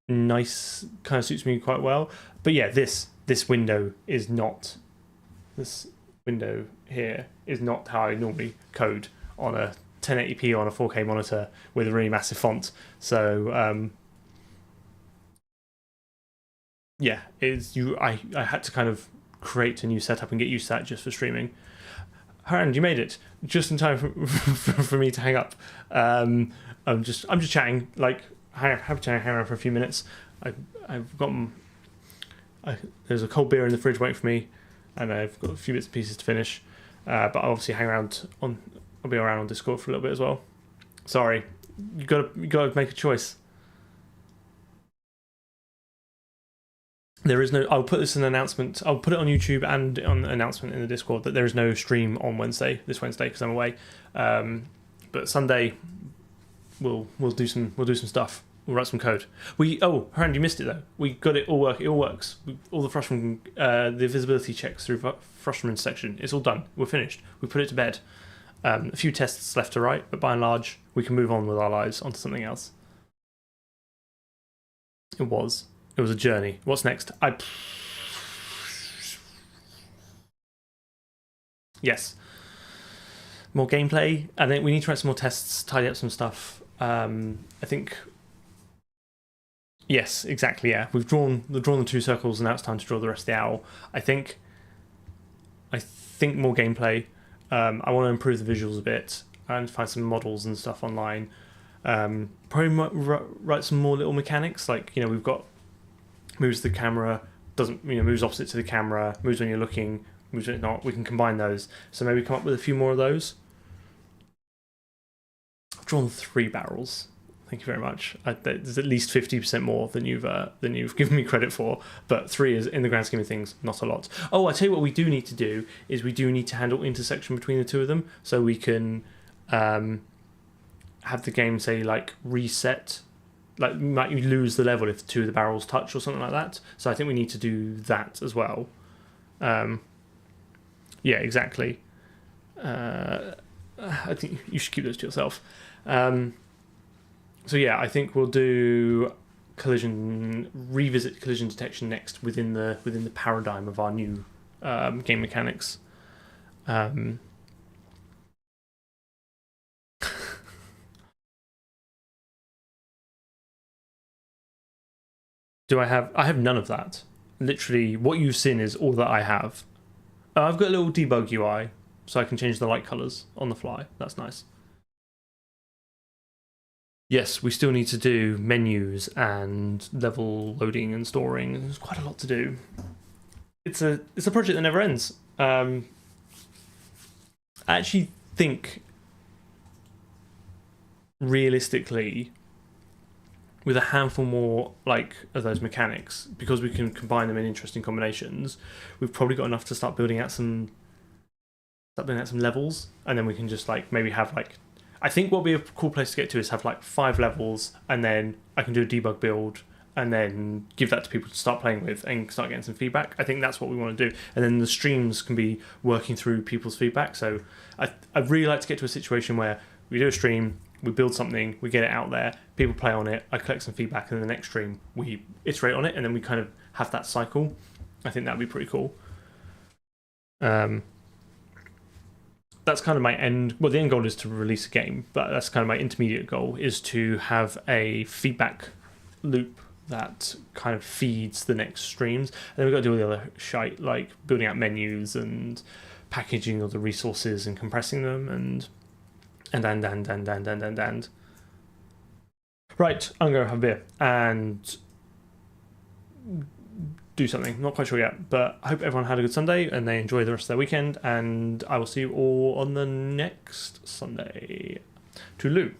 nice, kind of suits me quite well. But yeah, this window is not, this window here is not how I normally code on a 1080p on a 4K monitor with a really massive font. So yeah, I had to kind of create a new setup and get used to that just for streaming. Haran, you made it just in time for me to hang up. I'm just chatting. Like, happy to hang around for a few minutes. I've got there's a cold beer in the fridge waiting for me, and I've got a few bits and pieces to finish. But I'll obviously hang around I'll be around on Discord for a little bit as well. Sorry, you gotta make a choice. There is no. I'll put this in an announcement. I'll put it on YouTube and on an announcement in the Discord that there is no stream on this Wednesday, because I'm away. But Sunday, we'll do some stuff. We'll write some code. Haran, you missed it though. We got it all work. It all works. All the Frustum, the visibility checks through Frustum section. It's all done. We're finished. We put it to bed. A few tests left to write, but by and large, we can move on with our lives onto something else. It was a journey. What's next? Yes. More gameplay, and then we need to write some more tests, tidy up some stuff. I think. Yes, exactly. Yeah, we've drawn the 2 circles, and now it's time to draw the rest of the owl. I think more gameplay. I want to improve the visuals a bit and find some models and stuff online. Probably write some more little mechanics, like we've got moves the camera, doesn't moves opposite to the camera, moves when you're looking, moves when it's not. We can combine those. So maybe come up with a few more of those. I've drawn 3 barrels. Thank you very much. There's at least 50% more than you've given me credit for, but 3 is, in the grand scheme of things, not a lot. Oh, I tell you what we do need to do is we do need to handle intersection between the 2 of them, so we can have the game say like reset, like might you lose the level if 2 of the barrels touch or something like that. So I think we need to do that as well. Yeah, exactly. I think you should keep those to yourself. So yeah, I think we'll do revisit collision detection next within the paradigm of our new game mechanics. I have none of that. Literally, what you've seen is all that I have. I've got a little debug UI, so I can change the light colors on the fly. That's nice. yes, we still need to do menus and level loading and storing. There's quite a lot to do. It's a project that never ends. I actually think, realistically, with a handful more like of those mechanics, because we can combine them in interesting combinations, we've probably got enough to start building out some levels, and then we can just like maybe have like, I think what would be a cool place to get to is have like 5 levels, and then I can do a debug build and then give that to people to start playing with and start getting some feedback. I think that's what we want to do, and then the streams can be working through people's feedback. So I'd really like to get to a situation where we do a stream, we build something, we get it out there, people play on it, I collect some feedback, and then the next stream we iterate on it, and then we kind of have that cycle. I think that'd be pretty cool. That's kind of my end. Well, the end goal is to release a game, but that's kind of my intermediate goal, is to have a feedback loop that kind of feeds the next streams. And then we've got to do all the other shite, like building out menus and packaging all the resources and compressing them and. Right, I'm going to have a beer and do something. Not quite sure yet, but I hope everyone had a good Sunday and they enjoy the rest of their weekend, and I will see you all on the next Sunday. Toodaloo.